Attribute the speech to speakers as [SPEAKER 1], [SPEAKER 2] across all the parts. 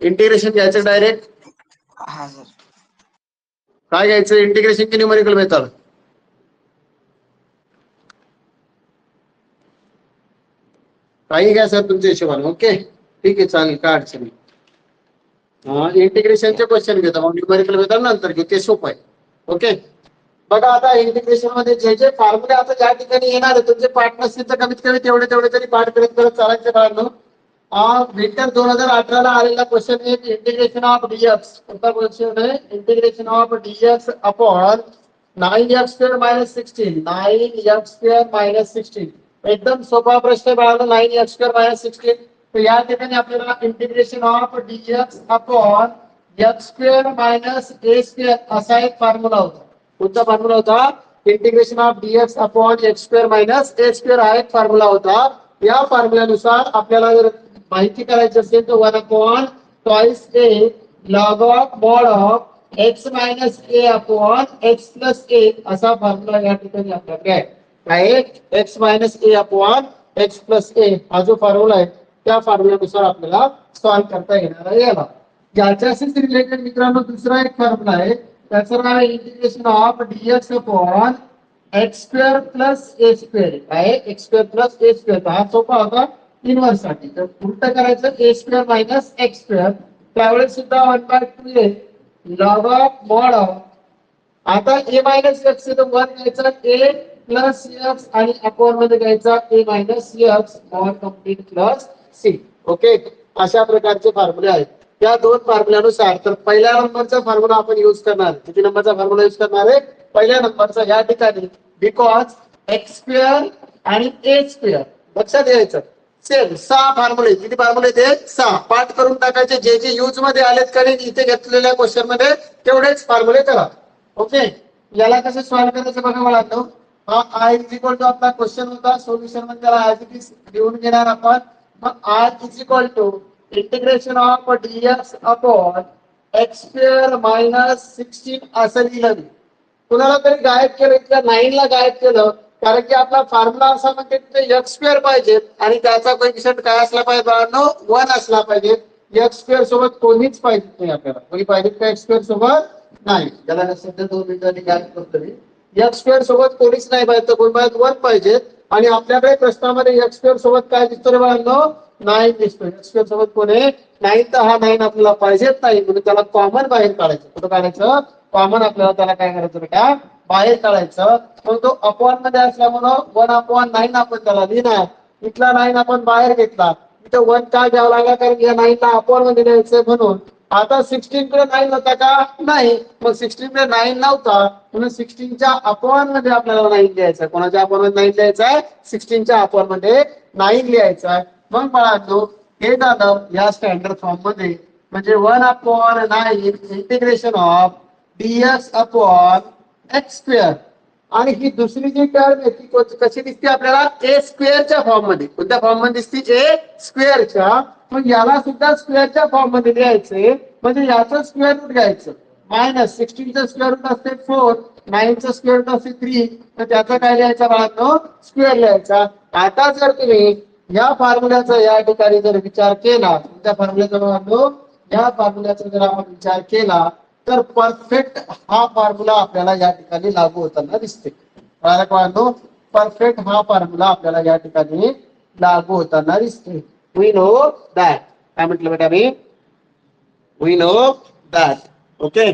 [SPEAKER 1] Integration घ्यायचं direct.
[SPEAKER 2] हा sir.
[SPEAKER 1] काय घ्यायचं, इंटिग्रेशन की न्यूमेरिकल मेथड? काही घ्या सर तुमच्या हिशोबाने. ओके ठीक आहे चालेल, काय अडचण नाही. इंटिग्रेशनचे क्वेश्चन घेतो मग न्यूमेरिकल मेथड नंतर घेऊ, ते सोपं आहे. ओके बघा आता इंटिग्रेशन मध्ये जे जे फॉर्म्युले आता ज्या ठिकाणी येणार आहे तुमचे पाठ नसतील तर कमीत कमी तेवढे तरी पाठ करत चालायचे बाळांनो. विंटर 2018 ला आलेला क्वेश्चन आहे इंटिग्रेशन ऑफ डीएक्स. कोणता क्वेश्चन आहे? Integration of dx upon 9x² - 16. 9x² - 16 एकदम सोपा प्रश्न आहे बाळांनो. 9x² - 16 तर या ठिकाणी आपल्याला integration of dx upon x² - a² असा एक फॉर्म्युला होता. कोणता फॉर्म्युला होता? Integration of dx upon x² - a² हा एक फॉर्म्युला होता. या फॉर्म्युल्यानुसार आपल्याला जर माहिती करायची असेल तर 1 twice a log of mod of x minus a upon x plus a असा फॉर्म्युला या ठिकाणी आपल्याकडे आहे. x minus a upon x plus a हा जो फॉर्म्युला आहे त्या फॉर्म्युल्यानुसार आपल्याला सॉल्व्ह करता येणार आहे. याला ज्याच्याशीच रिलेटेड मित्रांनो दुसरा एक फॉर्म्युला आहे त्याचं नाव आहे integration of dx upon x² plus a² आहे. x² plus a² हा सोपा होता इनवर्स साठी. तर उलट करायचं a² minus x². त्यावेळेस सुद्धा 1/2 आहे log of mod of. आता a minus x तर 1 घ्यायचा a plus x आणि अपॉन मध्ये घ्यायचा a minus x mod complete plus c. Okay अशा प्रकारचे फॉर्म्युले आहेत. त्या दोन फॉर्म्युल्यानुसार तर पहिल्या नंबरचा फॉर्म्युला आपण यूज करणार. किती नंबरचा फॉर्म्युला यूज करणार आहे? पहिल्या नंबरचा या ठिकाणी बिकॉज x² आणि a². लक्षात घ्यायचं सेम 6 फॉर्म्युले. किती फॉर्म्युले ते? 6. पाठ करून टाकायचे जे जे यूज मध्ये आलेत का नाही इथे घेतलेल्या क्वेश्चन मध्ये तेवढेच फॉर्म्युले करा. ओके याला कसं सॉल्व्ह करायचं बघा मला. हा आय इज इक्वल टू आपला क्वेश्चन होता. सोल्युशन मध्ये त्याला ऍज इट इज लिहून घेणार आपण. मग I is equal to integration of dx upon x² - 16 असं लिहिलं. कुणाला तरी गायब केलं इथल्या 9 ला गायब केलं कारण की आपला फॉर्म्युला असा म्हणजे x² पाहिजे आणि त्याचा कोएफिशियंट काय असला पाहिजे बाळांनो? 1 असला पाहिजे. x² सोबत कोणीच पाहिजे नाही आपल्याला. कोणी पाहिजे का x² सोबत? नाही. त्याला सध्या 2 मिनिटांनी गायब करतो मी. x² सोबत कोणीच नाही पाहिजे तर कोण पाहिजे? 1 पाहिजे. आणि आपल्याकडे प्रश्नामध्ये x² सोबत काय दिसतो रे बाळांनो? 9 दिसतो. x² सोबत कोण आहे? 9. तर हा 9 आपल्याला पाहिजेच नाही म्हणून त्याला कॉमन बाहेर काढायचं. कुठं काढायचं? कॉमन आपल्याला त्याला काय करायचं बेटा? बाहेर काढायचं. मग तो अपॉन मध्ये असल्यामुळे 1/9 आपण त्याला लिहिणार. इथला 9 आपण बाहेर घेतला. इथं 1 का घ्यावं लागला कारण या 9 ला अपॉन मध्ये द्यायचं म्हणून. आता 16 कडे 9 होता का? नाही. मग 16 कडे 9 नव्हता म्हणून 16 च्या अपॉन मध्ये आपल्याला 9 द्यायचं. कोणाच्या अपॉन मध्ये 9 द्यायचं आहे? 16 च्या अपॉन मध्ये 9 लिहायचं आहे. मग बाळांनो हे झालं या स्टँडर्ड फॉर्म मध्ये म्हणजे 1/9 integration of dx upon x². आणि ही दुसरी जी टर्म आहे ती कशी दिसते आपल्याला? a² च्या फॉर्म मध्ये. कोणत्या फॉर्म मध्ये दिसते? a² च्या. मग याला सुद्धा स्क्वेअरच्या फॉर्म मध्ये लिहायचे म्हणजे याचं स्क्वेअर रूट घ्यायचं. मायनस 16 चं स्क्वेअर रूट असते 4, 9 चं स्क्वेअर रूट असते 3 तर त्याचा काय लिहायचा बाळांनो? स्क्वेअर लिहायचा. आता जर तुम्ही या फॉर्म्युल्याचा या ठिकाणी जर विचार केला त्या फॉर्म्युल्याचा बाळांनो या फॉर्म्युल्याचा जर आपण विचार केला तर परफेक्ट हा फॉर्म्युला आपल्याला या ठिकाणी लागू होताना दिसते. बाळांनो परफेक्ट हा फॉर्म्युला आपल्याला या ठिकाणी लागू होताना दिसते. We know that. काय म्हटलं बेटा मी? We know that. Okay.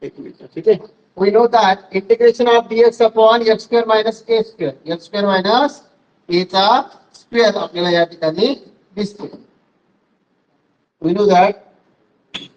[SPEAKER 1] एक मिनिट. ठीक आहे. We know that integration of dx upon x² - a². x² minus a चा स्क्वेअर आपल्याला या ठिकाणी दिसते. We know that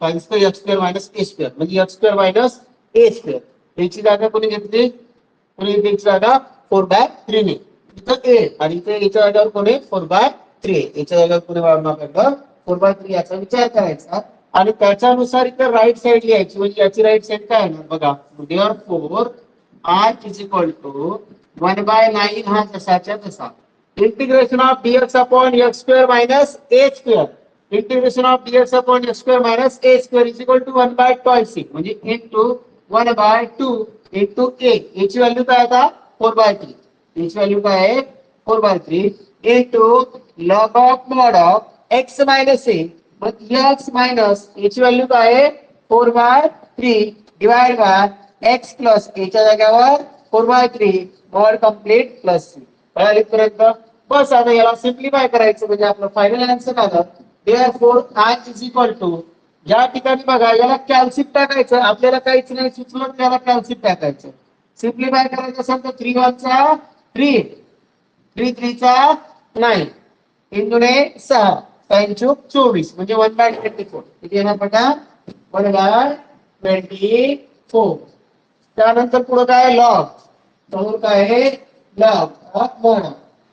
[SPEAKER 1] x² - a² म्हणजे x² minus a². याची जागा कोणी घेतली? कोणी याची जागा 4/3 ने. इथं a आणि इथे याच्या जागेवर कोणी 4/3. याच्या जागेवर कोणी वाढवणार आपल्याला 4/3 याचा विचार करायचा आणि त्याच्यानुसार इथे राईट साइड लिहायची म्हणजे याची राईट साइड काय आहे बघा. therefore r is equal to 1/9 हा तसाच्या तसा. Integration of dx upon x² minus a². Integration of dx upon x² minus a² is equal to 1/2 म्हणजे into 1/2 into a. याची व्हॅल्यू काय आता? 4/3. याची व्हॅल्यू काय आहे? 4/3 into log of mod of x minus a मग x मायनस याची value काय आहे 4/3 divide by x plus a च्या जागेवर 4/3 मॉड कंप्लीट प्लस c. कळालं इथपर्यंत? बस आता याला सिम्प्लिफाय करायचं म्हणजे आपलं फायनल आन्सर आलं. Therefore I is equal to या ठिकाणी बघा याला कॅल्शियम टाकायचं, आपल्याला काहीच नाही सुचलं त्याला कॅल्शियम टाकायचं. सिम्प्लिफाय करायचं असेल तर 3 1 चा 3 3 3 चा 9 3 दुणे 6 6 चूक 24 म्हणजे 1/24 किती येणार बघा 1/24. त्यानंतर पुढे काय लॉग समोर काय आहे लॉग ऑफ मोड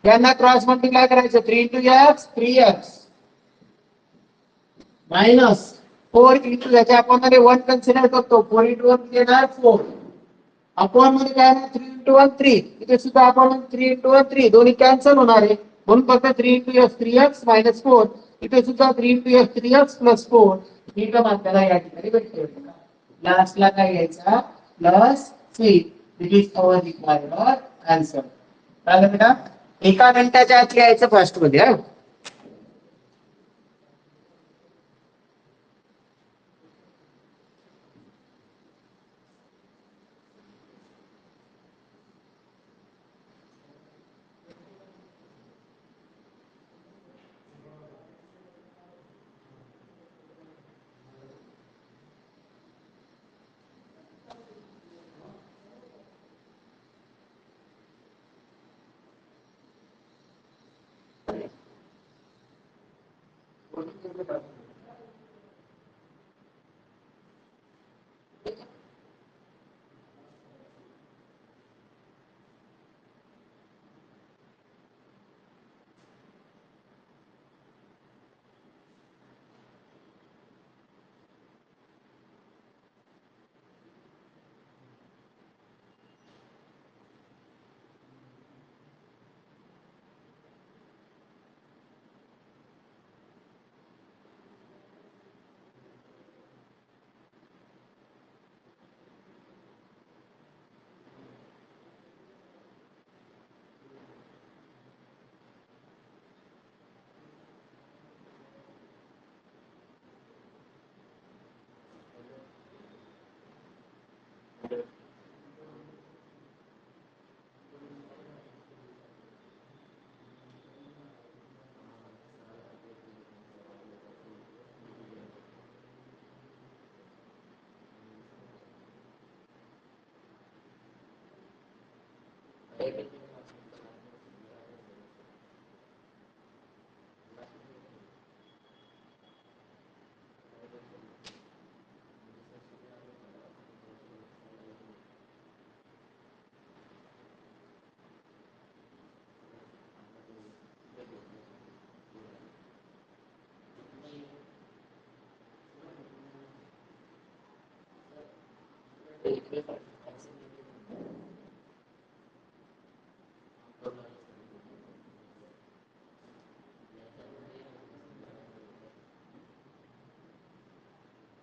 [SPEAKER 1] यांना क्रॉस मल्टिप्लाय करायचं 3 x 3x मायनस 4 इंटू याच्या आपण मध्ये 1 कन्सिडर करतो 4 इंटू 1 येणार 4 आपण मध्ये काय आहे 3 इंटू 1 3 इथे सुद्धा आपण 3 इंटू 1 3 दोन्ही कॅन्सल होणार आहे म्हणून फक्त 3 इंटू x 3x मायनस 4 इथे सुद्धा 3 इंटू x 3x प्लस 4 ही टर्म आपल्याला या ठिकाणी भेटते. लास्टला काय घ्यायचा plus 3 this is our required answer. कळलं बेटा? एका मिनिटाच्या आत लिहायचं फर्स्ट मध्ये हा.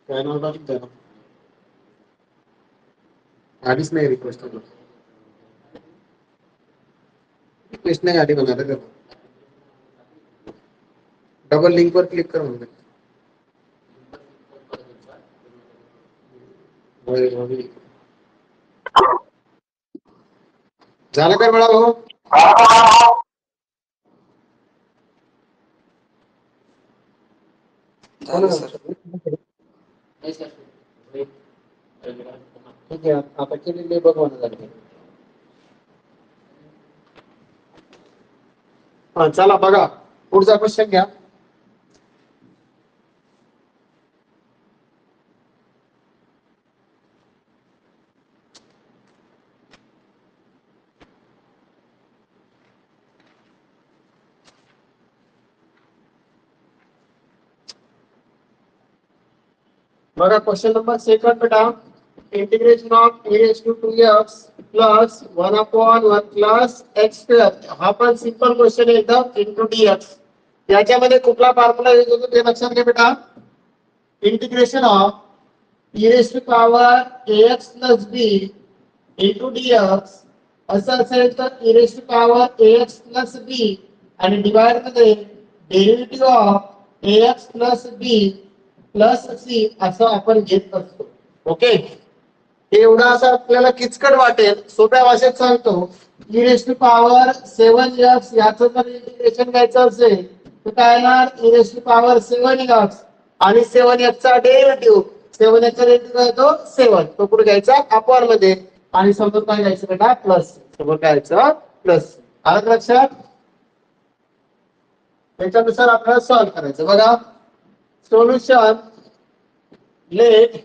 [SPEAKER 1] काय नाव टाकलं त्याला? आधीच नाही रिक्वेस्ट होणार. रिक्वेस्ट नाही आधी होणार आहे. डबल लिंक वर क्लिक कर म्हणजे झालं काय मला भाऊ? ठीक आहे आता केलेले बघवणं झाले. हा चला बघा पुढचा क्वेश्चन घ्या. बघा क्वेश्चन नंबर सेकंड बेटा integration of a raised to 2x plus 1/1 plus x square हा पण सिंपल क्वेश्चन आहे एकदम into dx. याच्यामध्ये कुठला फॉर्म्युला यूज होतो ते लक्षात घ्या बेटा. Integration of e raised to power ax plus b into dx असं असेल तर e raised to power ax plus b आणि डिवाइड मध्ये derivative of ax plus b plus c असं आपण घेत असतो. ओके, एवढं असं आपल्याला किचकट वाटेल, सोप्या भाषेत सांगतो. e race to power 7x याचं जर इंटिग्रेशन घ्यायचं असेल तर काय येणार, e race to power 7x आणि 7x चा डेरिव्हेटिव्ह, 7x चा डेरिव्हेटिव्ह काय तो 7, तो कुठे घ्यायचा अपॉन मध्ये, आणि समोर काय घ्यायचं बेटा प्लस, समोर काय घ्यायचं प्लस. आलं लक्षात? त्याच्यानुसार आपल्याला सॉल्व्ह करायचं. बघा solution, let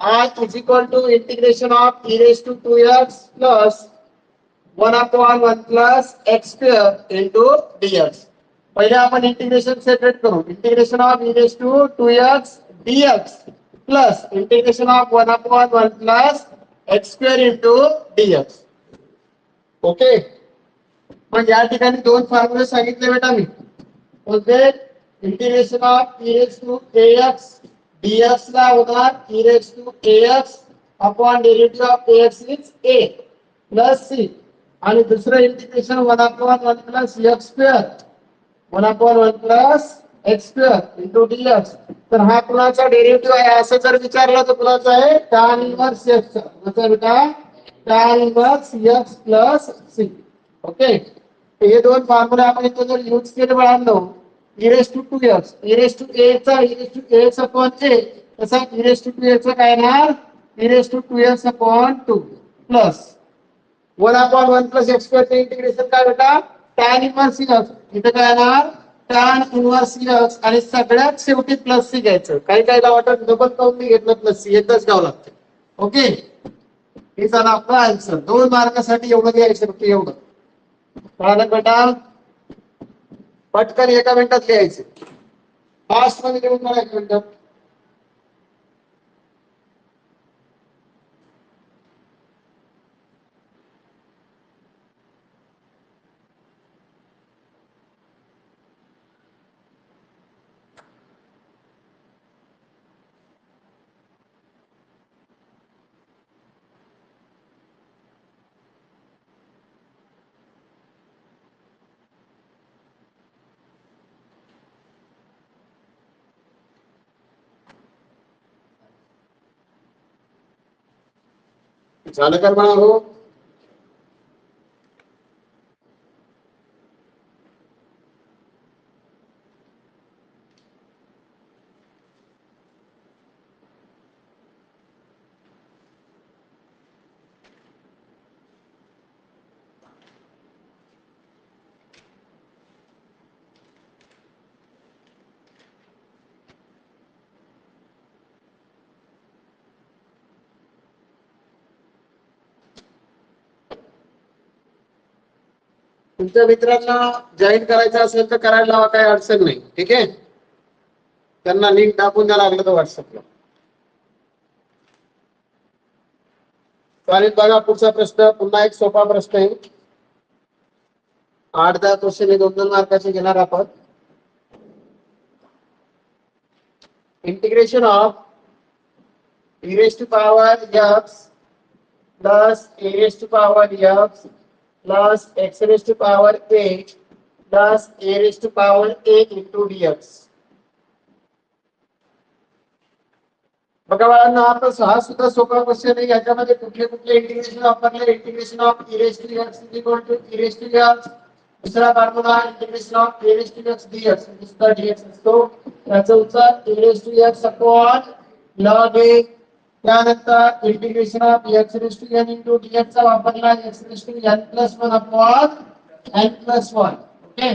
[SPEAKER 1] I is equal to integration of e raised to 2x plus 1 upon 1 plus x square into dx. पहिले आपण इंटिग्रेशन सेपरेट करू. Integration of e raised to 2x dx plus integration of 1 upon 1 plus x square into dx. Okay, पण या ठिकाणी दोन फॉर्म्युले सांगितले बेटा मी. म्हणजे integration of e raised to ax dx ला होणार e raised to ax upon derivative of ax is a plus c, आणि दुसरं integration 1 upon 1 plus x square 1 upon 1 plus x square into dx. तर हा कुणाचा डेरिव्हेटिव्ह आहे असं जर विचारलं तर कुणाचा आहे, tan इन्व्हर्स x चा. म्हणजे बेटा tan inverse x plus c. Okay, हे दोन फॉर्म्युले आपण इथे जर यूज केले बाळांनो, e raised to 2x, e raised to a चा e raised to ax upon a, तसा e raised to 2x चा काय येणार, e raised to 2x upon 2 plus 1 upon 1 plus x square चे इंटिग्रेशन काय बेटा tan इन्व्हर्स x. इथे काय येणार tan इन्व्हर्स x, आणि सगळ्यात शेवटी प्लस c घ्यायचं. काही काहीला वाटत डबल काउंट नाही घेतलं, प्लस c एकच घ्यावं लागतं. ओके, हे झालं आपला आन्सर. 2 मार्कासाठी एवढं घ्यायचं फक्त, एवढं कळालं बेटा. पटकन एका मिनिटात लिहायचे, फास्ट मध्ये लिहून मला 1 मिनिटात. झालं का म्हणा हो. तुमच्या मित्रांना जॉईन करायचं असेल तर करायला लावा, काही अडचण नाही. ठीक आहे, त्यांना लिंक टाकून द्या लागलं तर व्हॉट्सअपला. चालेल. बघा पुढचा प्रश्न, पुन्हा एक सोपा प्रश्न आहे. 8-10 क्वेश्चन हे 2-2 मार्काचे घेणार आपण. Integration of e raised to power x plus a raised to power x plus x raised to power a plus a raised to power a into dx. बघा बाळांनो, हा सुद्धा सोपा क्वेश्चन आहे. याच्यामध्ये कुठले कुठले इंटिग्रेशन वापरले. Integration of e raised to x is equal to e raised to x. दुसरा formula integration of a raised to x dx, दुसरा dx असतो. याचा उत्तर e raised to x upon log a. त्यानंतर integration of x raised to n into dx चा वापरला x raised to n plus 1 upon n plus 1. Okay,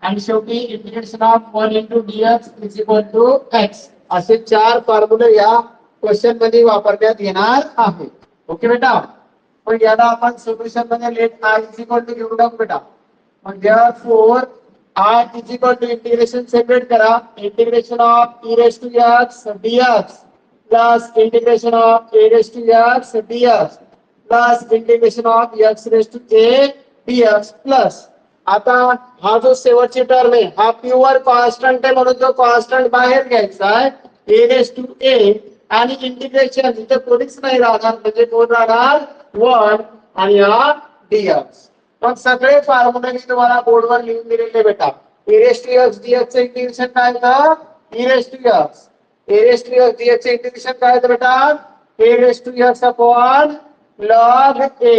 [SPEAKER 1] आणि शेवटी integration of 1 into dx is equal to x. असे 4 फॉर्म्युले या question मध्ये वापरण्यात येणार आहे. ओके बेटा, पण याला आपण सोल्युशन मध्ये late r is equal to घेऊन टाकू बेटा. मग therefore r is equal to integration separate करा. Integration of e raised to x dx plus integration of a raised to x dx plus integration of x raised to a dx plus. आता हा जो शेवटची term आहे हा pure constant आहे, म्हणून तो कॉन्स्टंट बाहेर घ्यायचा आहे a raised to a, आणि इंटिग्रेशन इथे कोणीच नाही राहणार, म्हणजे कोण राहणार 1 आणि हा dx. मग सगळे फॉर्म्युले मी तुम्हाला बोर्डवर लिहून दिलेले बेटा. e raised to x dx चं इंटिग्रेशन काय होतं e raised to x a raised to x dx चं इंटिग्रेशन काय होतं बेटा a raised to x upon log a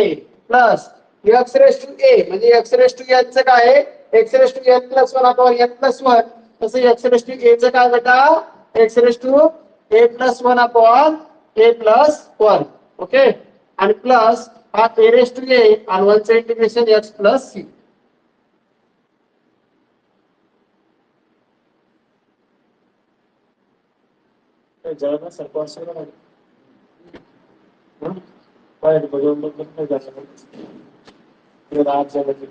[SPEAKER 1] plus x raised to a म्हणजे x raised to n चं काय आहे x raised to n plus 1 upon n plus 1 तसं x raised to a चं काय बेटा x raised to a plus 1 upon a plus 1 okay आणि plus हा a raised to a आणि 1 चं इंटिग्रेशन x plus c
[SPEAKER 2] ज्यादा सरकार से ना काय बघून मग नाही जाणार ते रात झालं की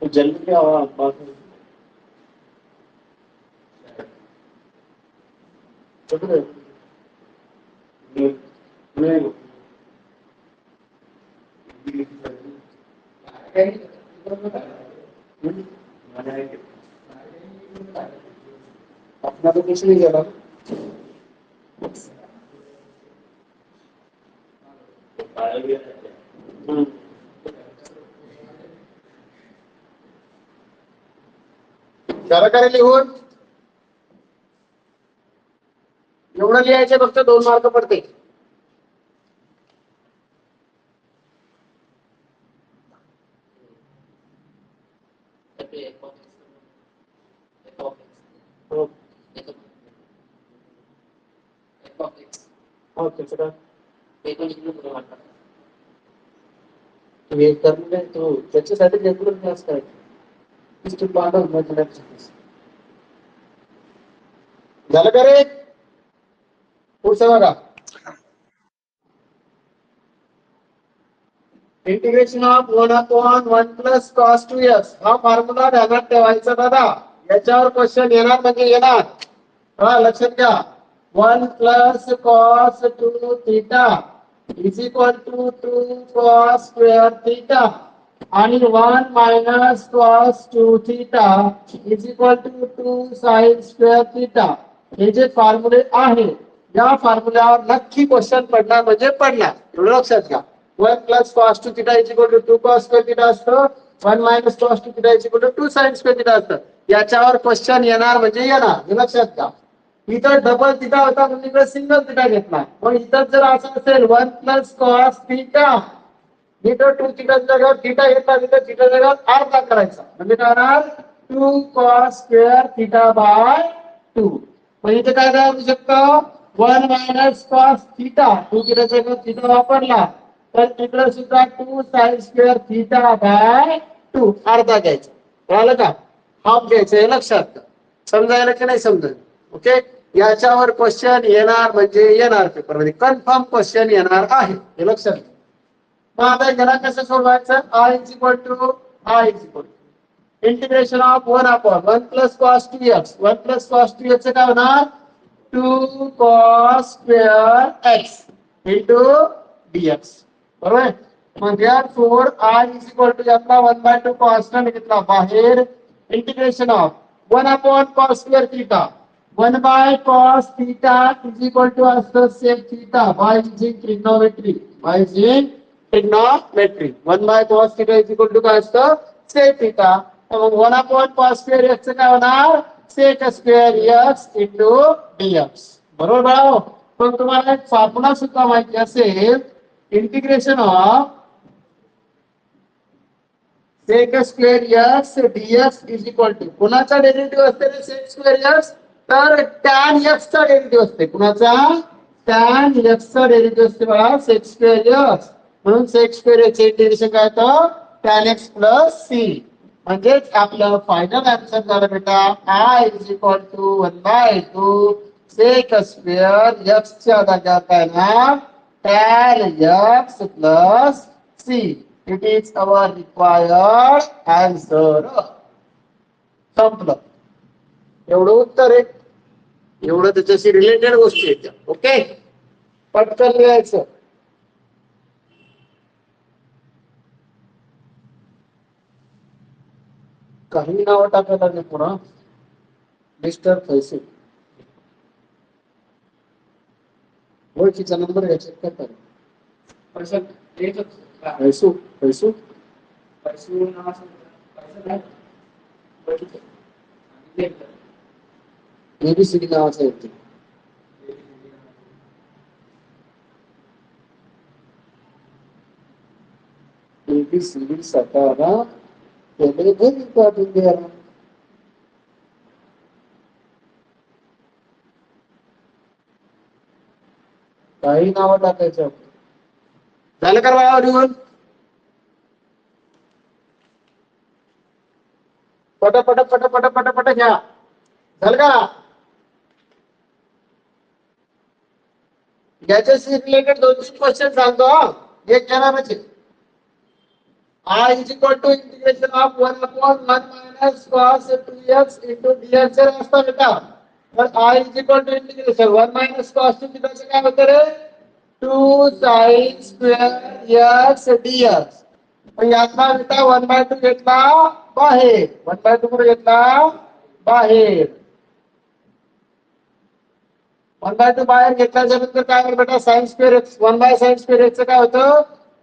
[SPEAKER 2] तो जल्दी क्या हुआ बात चलो नहीं अपना तो कुछ नहीं करा
[SPEAKER 1] जरा काय लिहून एवढं लिहायचे फक्त 2 मार्क पडते
[SPEAKER 2] तो त्याच्यासाठी रेग्युलर क्लास काय
[SPEAKER 1] झालं का रे पुढचं बघा integration of 1 upon 1 plus cos 2x हा फॉर्म्युला ध्यानात ठेवायचा दादा याच्यावर क्वेश्चन येणार म्हणजे येणार हा लक्षात घ्या 1 plus cos 2 theta is equal to 2 cos square theta आणि 1 minus cos 2 theta is equal to 2 sin square theta हे जे फॉर्म्युले आहे या फॉर्म्युल्यावर नक्की क्वेश्चन पडणार म्हणजे पडणार एवढं लक्षात घ्या 1 plus cos 2 theta is equal to 2 cos square theta असतं 1 minus cos 2 theta is equal to 2 sin square theta असतं याच्यावर क्वेश्चन येणार म्हणजे येणार हे लक्षात घ्या इथं डबल थिटा होता म्हणजे इकडे सिंगल थिटा घेतला मग इथं जर असं असेल 1 plus cos theta इथं 2 थिटा जागेवर थिटा घेतला तिथं थिटा जागेवर अर्धा करायचा म्हणजे काय होणार 2 cos square theta by 2 मग इथे काय करू शकतो 1 minus cos theta 2 थिटा जागेवर थिटा वापरला तर तिकडे सुद्धा 2 sin square theta by 2 अर्धा घ्यायचा कळलं का हाफ घ्यायचं हे लक्षात घ्या समजायला की नाही समजायला ओके याच्यावर क्वेश्चन येणार म्हणजे येणार पेपर मध्ये कन्फर्म क्वेश्चन येणार आहे हे लक्षात घ्या मग आता याला कसं सोडवायचं I is equal to integration of 1 upon 1 plus cos 2x 1 plus cos 2x चं काय होणार 2 cos square x into dx बरोबर मग therefore I is equal to यातला 1/2 कॉन्स्टंट घेतला बाहेर integration of 1 upon cos square theta 1 by cos theta is equal to असतं sec theta by using trigonometry 1 by cos theta is equal to काय असतं sec theta मग 1 upon cos square x काय होणार sec square x into dx बरोबर बाळा पण तुम्हाला एक फॉर्म्युला सुद्धा माहिती असेल integration of sec square x dx is equal to कुणाचा डेरिव्हेटिव्ह असते रे sec square x तर tan x चा डेरिव्हेटिव्ह असते कुणाचा tan x चा डेरिव्हेटिव्ह असते बघा sec square x म्हणून sec square x चे इंटिग्रेशन काय होतं tan x plus c म्हणजे आपलं फायनल आन्सर झालं बेटा I is equal to 1/2 sec square x च्या जागा काय ना tan x plus c it is our required answer संपलं एवढं उत्तर आहे एवढं त्याच्याशी रिलेटेड गोष्टी आहेत ओके पटकन लिहायचं काही नावं टाकायला नाही पुन्हा मिस्टर पैसे ओळखीचा नंबर आहे चेक करता
[SPEAKER 2] पैसा देत
[SPEAKER 1] पैसू पैसू
[SPEAKER 2] पैसे पैसा नाही
[SPEAKER 1] एबीसीडी नावाचा व्यक्ती एबीसीडी सातारा त्याने घरी पाठवून द्या काही नावं टाकायचं झालं का बाळा निवड पट पट पट पट पट पट घ्या झालं का याच्याशी रिलेटेड 2-3 क्वेश्चन सांगतो एक घेणारच आहे I is equal to integration of 1 upon 1 minus cos 2x into dx जर असता बेटा तर I is equal to integration 1 minus cos 2 किती काय होतं रे 2 sin square x dx पण यातला बेटा 1/2 घेतला बाहेर 1/2 कुठे घेतला बाहेर 1/2 बाहेर घेतल्याच्या नंतर काय होईल बेटा sin square x 1/sin square x काय होतं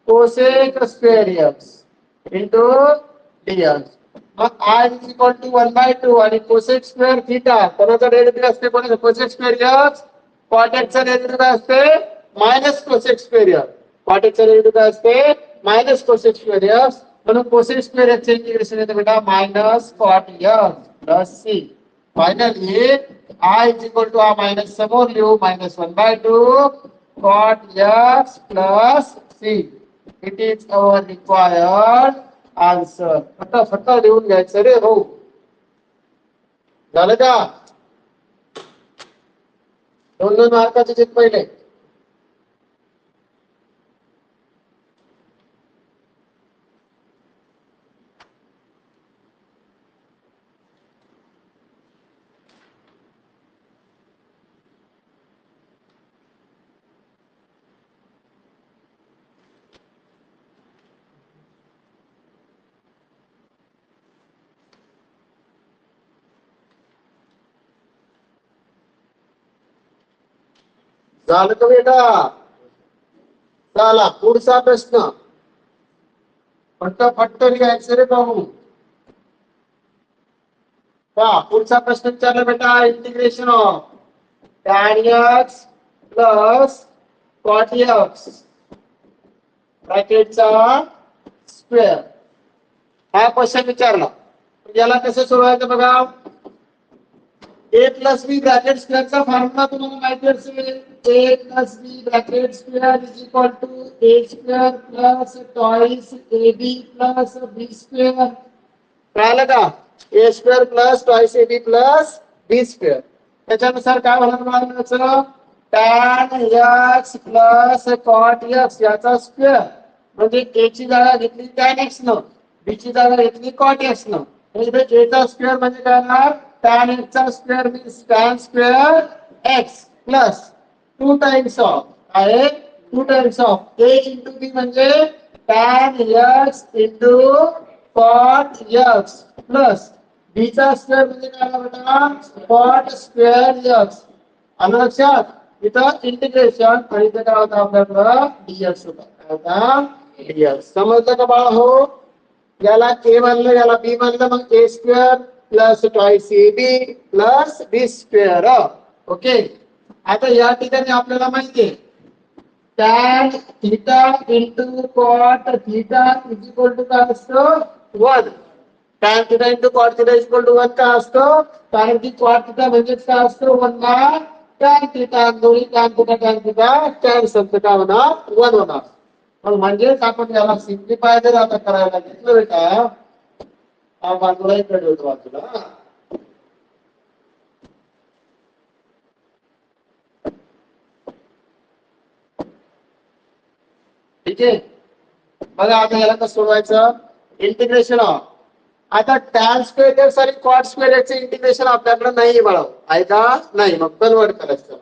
[SPEAKER 1] cosec square x into dx मग I is equal to 1/2 आणि cosec square theta कोणाचा डेरिव्हेटिव्ह असते कोणाचा cosec square x cot x चा डेरिव्हेटिव्ह काय असते minus cosec square x cot x चा डेरिव्हेटिव्ह काय असते minus cosec square x म्हणून cosec square x चे इंटिग्रेशन येते बेटा minus cot x plus c finally I is equal to minus समोर लिहू minus 1/2 cot x plus c it is our required answer फटाफट लिहून घ्यायचं रे हो झालं का 2 मार्काचे चित पहिले झालं का बेटा चला पुढचा प्रश्न फटाफट लिहायचं रे भाऊ पहा पुढचा प्रश्न विचारला बेटा integration of tan x plus cot x ब्रॅकेटचा स्क्वेअर हा क्वेश्चन विचारला याला कसं सोडवायचं बघा a प्लस b ब्रॅकेट स्क्वेअरचा फॉर्म्युला तुम्हाला माहिती असेल a plus b bracket square is equal to a square plus twice ab plus b square कळलं का a square plus twice ab plus b square त्याच्यानुसार काय होणार म्हणायचं tan x plus cot x याचा स्क्वेअर म्हणजे a ची जागा घेतली tan x न b ची जागा घेतली cot x न म्हणजे a चा स्क्वेअर म्हणजे काय होणार tan x चा square means tan square x plus 2 times of आहे 2 times of a into b म्हणजे tan x into cot x plus b चा स्क्वेअर म्हणजे काय बेटा cot square x आलं लक्षात इथं इंटिग्रेशन आणि इथं काय होतं आपल्याकडं dx होता काय होता dx समजलं का बाळा हो याला a म्हणलं याला b म्हणलं मग a square plus twice ab plus b square okay आता या ठिकाणी आपल्याला माहिती आहे tan theta into cot theta is equal to काय असतं 1 tan theta into cot theta is equal to 1 का असतं कारण की cot थीटा म्हणजे काय असतं 1 बाय tan थीटा दोन्ही tan थीटा कॅन्सल तर काय होणार 1 होणार पण म्हणजेच आपण याला सिम्प्लिफाय जर आता करायला घेतलं बेटा हा बाजूला इकडे होतो बाजूला ठीक आहे बघा आता याला कसं सोडवायचं इंटिग्रेशन ऑफ आता tan स्क्वेअर एक्स आणि cot स्क्वेअर एक्स इंटिग्रेशन आपल्याकडे नाही बाळा आहे का नाही मग कन्वर्ट करायचं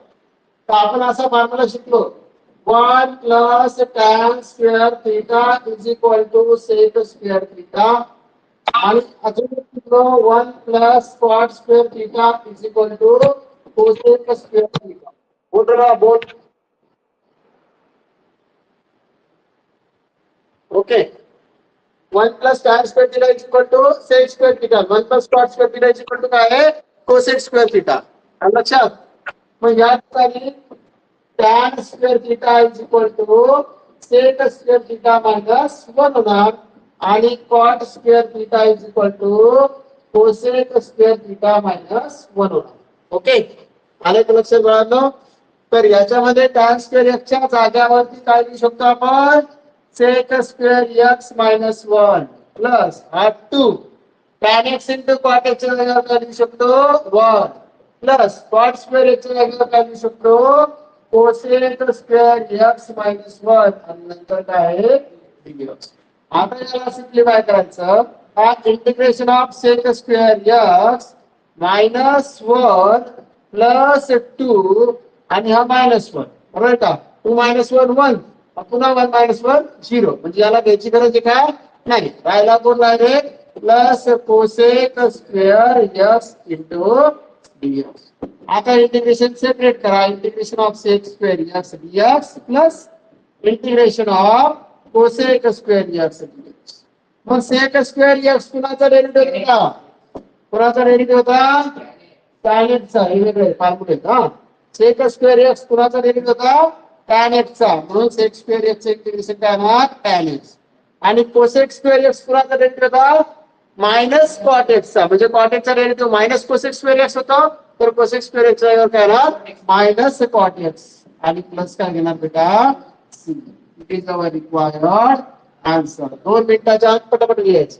[SPEAKER 1] तर आपण असा फॉर्म्युला शिकलो 1 plus tan square theta is equal to sec square theta आणि अजून 1 plus cot square theta is equal to cosec square theta बोल 1 plus tan square theta is equal to sec square theta, 1 plus cot square theta is equal to काय आहे cosec square theta. लक्षात. मग या ठिकाणी tan square theta is equal to sec square theta minus 1 होणार आणि cot square theta is equal to cosec square theta minus 1 होणार. Okay, आले का लक्षात बाळांनो. तर याच्यामध्ये tan स्क्वेअर x च्या जाग्यावरती काय लिहू शकतो आपण sec square x minus 1 plus हा 2 tan x into cot x च्या जागेवर काय लिहू शकतो 1 प्लस कॉट स्क्वेअर x च्या जागेवर काय लिहू शकतो कोसेक स्क्वेअर x मायनस 1 आणि नंतर काय आहे dx. आता याला सिम्प्लिफाय करायचं. हा integration of sec square x minus 1 plus 2 आणि हा मायनस 1 बरोबर का. 2 मायनस 1 1 पुन्हा 1 मायनस 1 0 म्हणजे याला घ्यायची गरज आहे का नाही. राहिला कोण राहिले plus cosec square x into dx. आता इंटिग्रेशन सेपरेट करा. Integration of sec square x dx plus integration of cosec square x dx. मग सेक स्क्वेअर x कुणाचा डेरिव्हेटिव्ह होता कुणाचा डेरिव्हेटिव्ह होता tan x चा. हे वेगळे फॉर्म्युले हा सेक स्क्वेअर x कुणाचा डेरिव्हेटिव्ह होता tan x चा म्हणून सेक स्क्वेअर x चे इंटिग्रेशन काय होणार tan x आणि कोसेक स्क्वेअर x कुणाचा डेरिव्हेटिव्ह होता मायनस कॉट x चा म्हणजे कॉट x चा derivative minus cosec square x होता तर कोसेक स्क्वेअर x च्या जागेवर काय होणार मायनस कॉट x आणि प्लस काय घेणार बेटा c. It is our required answer. 2 मिनिटाच्या आत पटापट लिहायचं.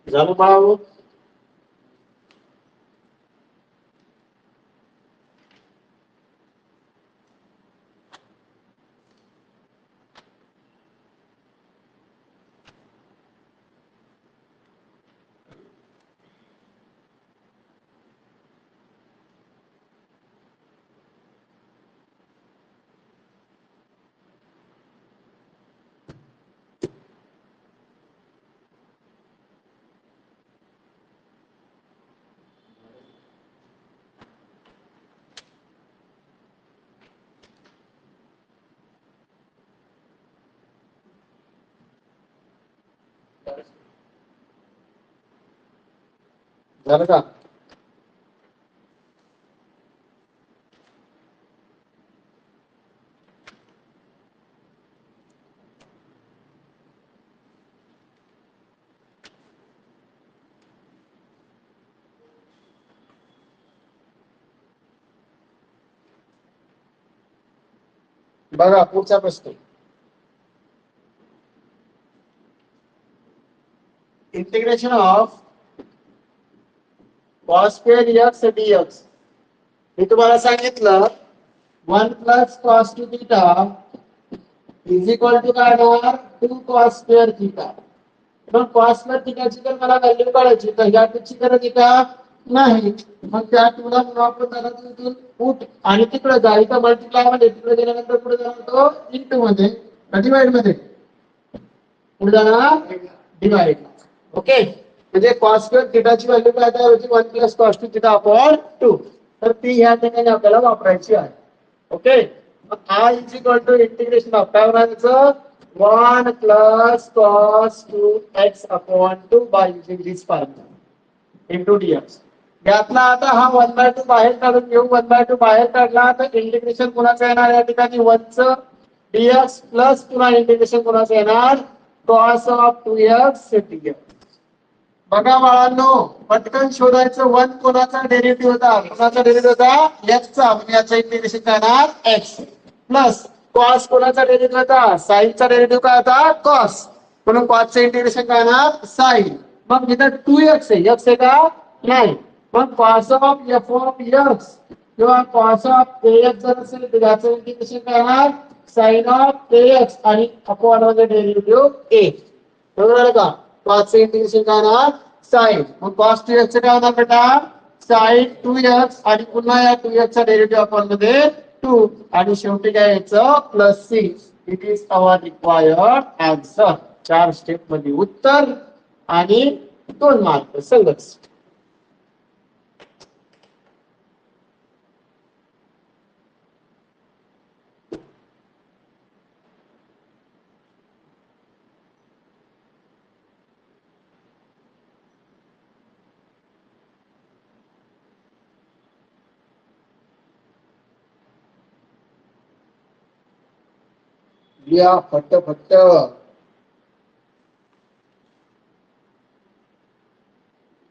[SPEAKER 1] झालं बाळा. झालं का बघा पुढचा प्रश्न. Integration of cos square x dx. मी तुम्हाला सांगितलं 1 plus cos 2 theta is equal to काय होणार 2 cos स्क्वेअर थीटा. मग cos स्क्वेअर थीटाची जर मला व्हॅल्यू काढायची तर ह्या टूची गरज आहे का नाही. मग त्या टूला वापरून त्याला तिथून पुट आणि तिकडे जा. इथं मल्टिप्लाय मध्ये तिकडे गेल्यानंतर पुढे जाणार तो इंटू मध्ये डिवाइड मध्ये पुढे जाणार डिवाइड. ओके म्हणजे cos स्क्वेअर थीटाची व्हॅल्यू काय तयार होती 1 प्लस cos 2 थीटा अपॉन 2 तर ती ह्या ठिकाणी आपल्याला वापरायची आहे. ओके मग हा is equal to integration of काय होणार 1 plus cos 2x upon 2 by using this formula into dx. यातला आता हा 1/2 बाहेर काढून घेऊ. 1/2 बाहेर काढला तर इंटिग्रेशन कोणाचं येणार या ठिकाणी 1 च dx प्लस पुन्हा इंटिग्रेशन कोणाचं येणार cos ऑफ 2x dx. बघा बाळांनो पटकन शोधायचं 1 कोणाचा डेरिव्हेटिव्ह होता कोणाचा डेरिव्हेटिव्ह होता x चा म्हणजे याचं इंटिग्रेशन काय येणार x प्लस cos कोणाचा डेरिव्हेटिव्ह होता sin चा डेरिव्हेटिव्ह काय होता cos म्हणून cos चे इंटिग्रेशन काय येणार sin. मग इथं 2x आहे x आहे का नाही. मग cos of f of x किंवा cos ऑफ ax जर असेल तर याचं इंटिग्रेशन काय येणार sin ऑफ ax आणि अपॉन मध्ये डेरिव्हेटिव्ह a. बरोबर आहे का. cos चे इंटिग्रेशन काय होणार sin. मग cos 2x काय होणार बेटा साइन 2x आणि पुन्हा या 2x चा डेरिव्हेटिव्ह आपण मध्ये 2 आणि शेवटी काय यायचं plus 6. It is our required answer. 4 step मध्ये उत्तर आणि 2 मार्क संगच. या फटाफट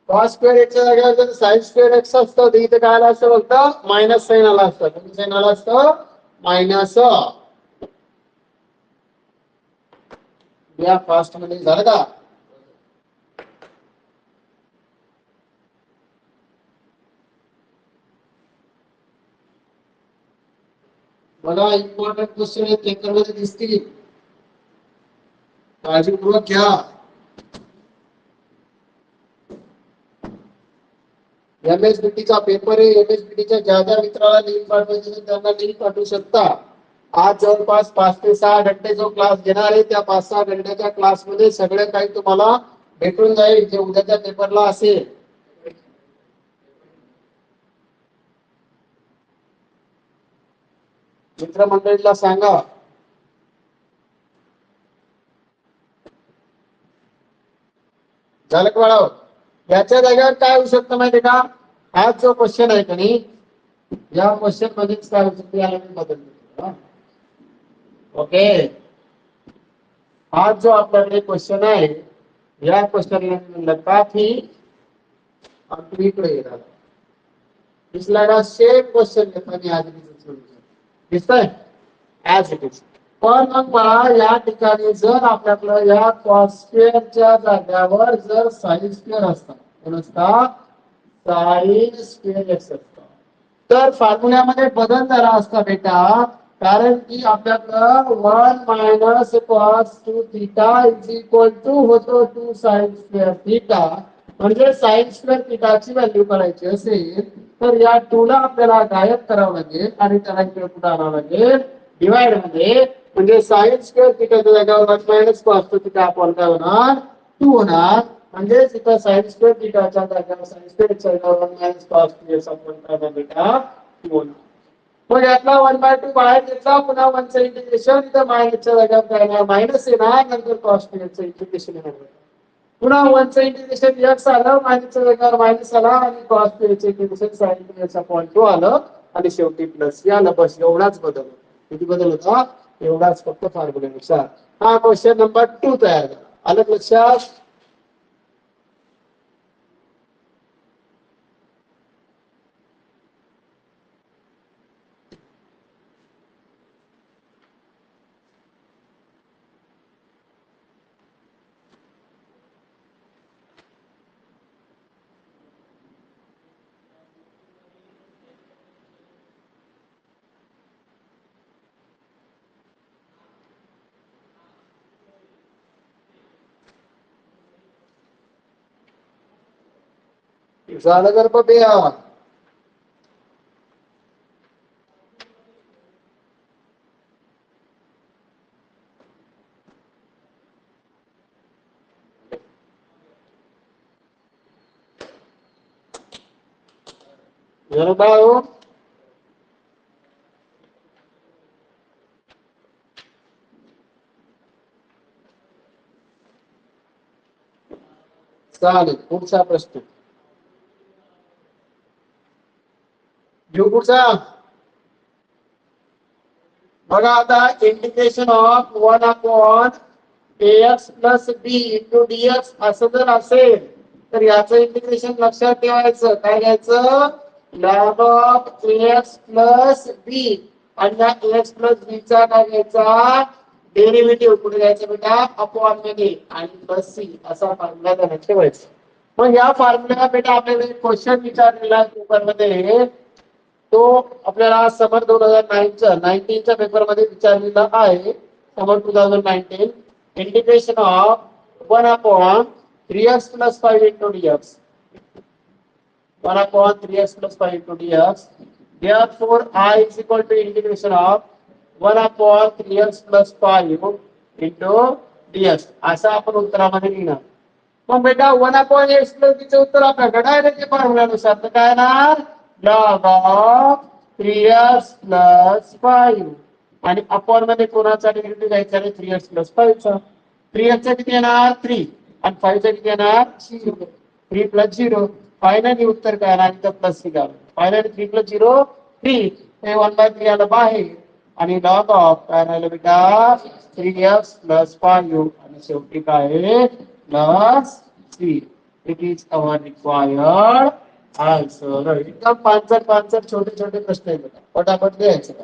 [SPEAKER 1] कॉस स्क्वेअर एक्सच्या जागेवर जर साइन स्क्वेअर एक्स असतं तर इथे काय आलं असतं फक्त मायनस साइन आला असतं. किती साइन आला असतं मायनस. या फास्ट मध्ये झालं का? मला इम्पॉर्टंट क्वेश्चन पेपर मध्ये दिसतील, काळजीपूर्वक घ्या. MSBT चा पेपर आहे. MSBT च्या ज्या ज्या मित्राला लिंक पाठवायची त्यांना लिंक पाठवू शकता. आज जवळपास 5 ते 6 घंटे जो क्लास घेणार आहे त्या 5-6 घंट्याच्या क्लास मध्ये सगळं काही तुम्हाला भेटून जाईल जे उद्याच्या पेपरला असेल. मित्रमंडळीला सांगा. झालं का बाळा? याच्या जागेवर काय होऊ शकतं माहितीये का? हा जो क्वेश्चन आहे का नाही या क्वेश्चन मध्येच काय होऊ शकतं याला मी बदलतो. ओके, हा जो आपल्याकडे क्वेश्चन आहे या क्वेश्चनला म्हणलं का की आपण इकडे येणार दिसला का? सेम क्वेश्चन घेतला मी आज दिसतंय ऍज इट इज. पण मग मला या ठिकाणी जर आपल्याकडं या कॉस स्क्वेअरच्या जागेवर जर साइन स्क्वेअर असता साइन स्क्वेअर एक्स असता तर फॉर्म्युल्यामध्ये बदल झाला असता बेटा. कारण की आपल्याकडं 1 minus cos 2 theta is equal to होतो 2 साइन स्क्वेअर थीटा. म्हणजे साइन स्क्वेअर थीटाची व्हॅल्यू करायची असेल तर या 2 ला आपल्याला गायब करावं लागेल आणि त्याला इकडे कुठे आणावं लागेल डिवाइड मध्ये. म्हणजे साइन स्क्वेअर थीटाच्या जागेवर 1 मायनस कॉस 2 थीटा आपण काय होणार 2 होणार. म्हणजे इथं साइन स्क्वेअर थीटाच्या जागेवर साइन स्क्वेअर च्या जागेवर 1 मायनस कॉस 2 आपण काय होणार बेटा 2 होणार. मग यातला 1/2 बाहेर घेतला पुन्हा 1 चं इंटिग्रेशन इथं मायनसच्या जागेवर काय येणार मायनस येणार नंतर कॉस 2 चं इंटिग्रेशन येणार. पुन्हा 1 चं इंटिग्रेशन x आलं मायनसच्या जागेवर मायनस आला आणि कॉस 2 चं इंटिग्रेशन साइन 2 आलं आणि शेवटी प्लस आलं. बस एवढाच बदल होता. किती बदल होता? एवढाच फक्त फॉर्म्युल्यानुसार. हा क्वेश्चन नंबर 2 तयार झाला. आलं लक्षात? झालं तर बघूया. झालं का हो? चालेल. पुढचा प्रश्न घेऊ. पुढचा बघा आता integration of 1 upon ax plus b into dx असं जर असेल तर याचं इंटिग्रेशन लक्षात ठेवायचं. काय घ्यायचं लॅब ऑफ ax प्लस बी आणि या ax प्लस बी चा काय घ्यायचा डेरिव्हेटिव्ह कुठे घ्यायचं बेटा अपॉन मध्ये आणि प्लस सी असा फॉर्म्युला लक्षात ठेवायचा. मग या फॉर्म्युला बेटा आपल्याला एक क्वेश्चन विचारलेला पेपर मध्ये तो आपल्याला समर 19 च्या पेपर मध्ये विचारलेला आहे. समर 2019 integration of 1 upon 3x plus 5 into dx 1/3x plus 5 into dx. Therefore, I is equal to integration of 1/3x plus 5 into dx. असं आपण उत्तरामध्ये लिहिणार. मग बेटा 1/x plus b चं उत्तर आपल्याकडे डायरेक्ट फॉर्म्युलानुसार तर काय येणार log of 3x plus 5 आणि अपॉन मध्ये कोणाचा डेरिव्हेटिव्ह घ्यायचा आहे 3x plus 5 चा 3x चा किती येणार 3 आणि 5 चा किती येणार 0 3 plus 0 फायनली उत्तर काय येणार इथं प्लस सी घाल फायनली 3 plus 0 3 हे 1/3 आलं बाहेर आणि log ऑफ काय राहिलं बेटा 3x plus 5 आणि शेवटी काय आहे plus c it is our required answer एकदम पाच छोटे छोटे प्रश्न आहेत बेटा फटाफट लिहायचं का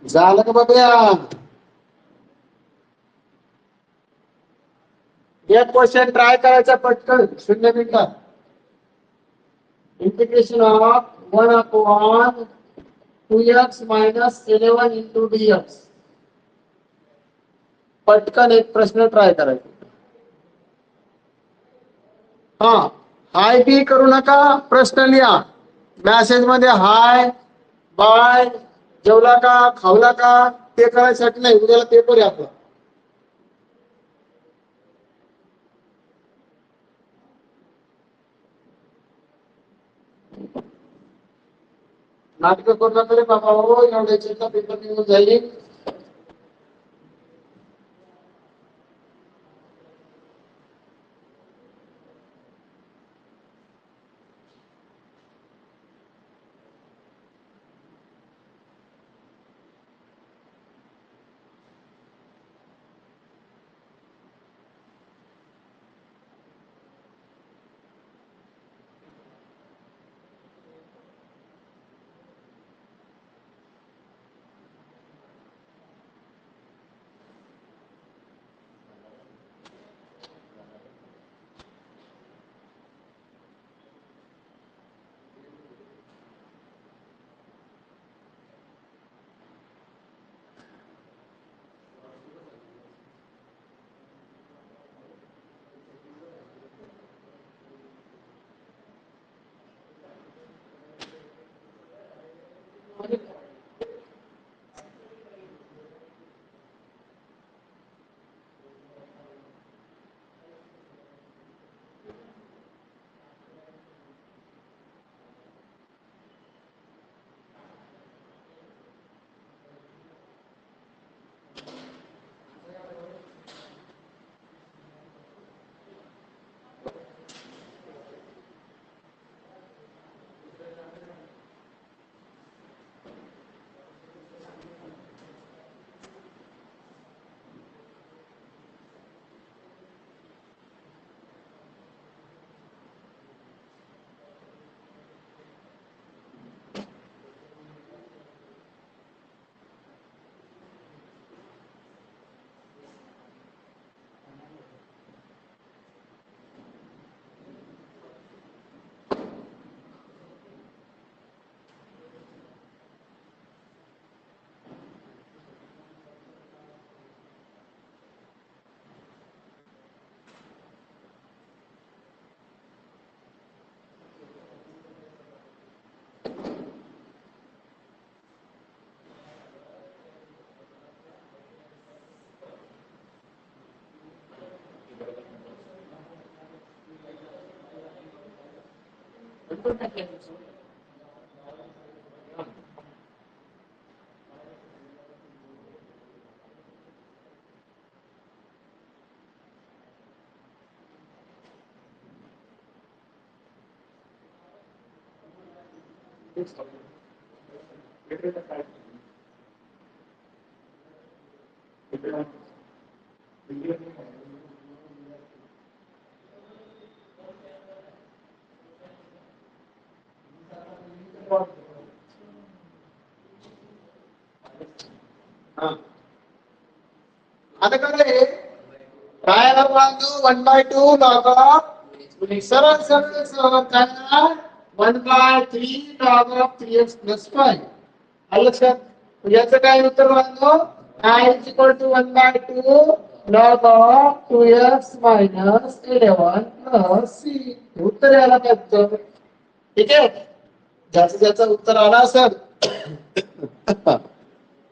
[SPEAKER 1] झालं का बाबा एक क्वेश्चन ट्राय करायचा पटकन 0 मिनिटात integration of 1/2x minus 11 into dx पटकन एक प्रश्न ट्राय करायचा हा हाय बी करू नका प्रश्न लिहा मेसेज मध्ये हाय बाय जेवला का खावला का ते करायसाठी नाही उद्याला पेपर आहे आपला नाटक करू नका रे बाबा हो एवढ्याचा पेपर निघून जाईल आता काय काय लागतो 1/2 log ऑफ सरळ सरळ सरळ काय 1/3 log ऑफ 3x + 5 आलं लक्षात याचं काय उत्तर लागतो I is equal to 1/2 log of 2x - 11 plus c उत्तर यायला पाहिजे ठीक आहे ज्याचं उत्तर आला असेल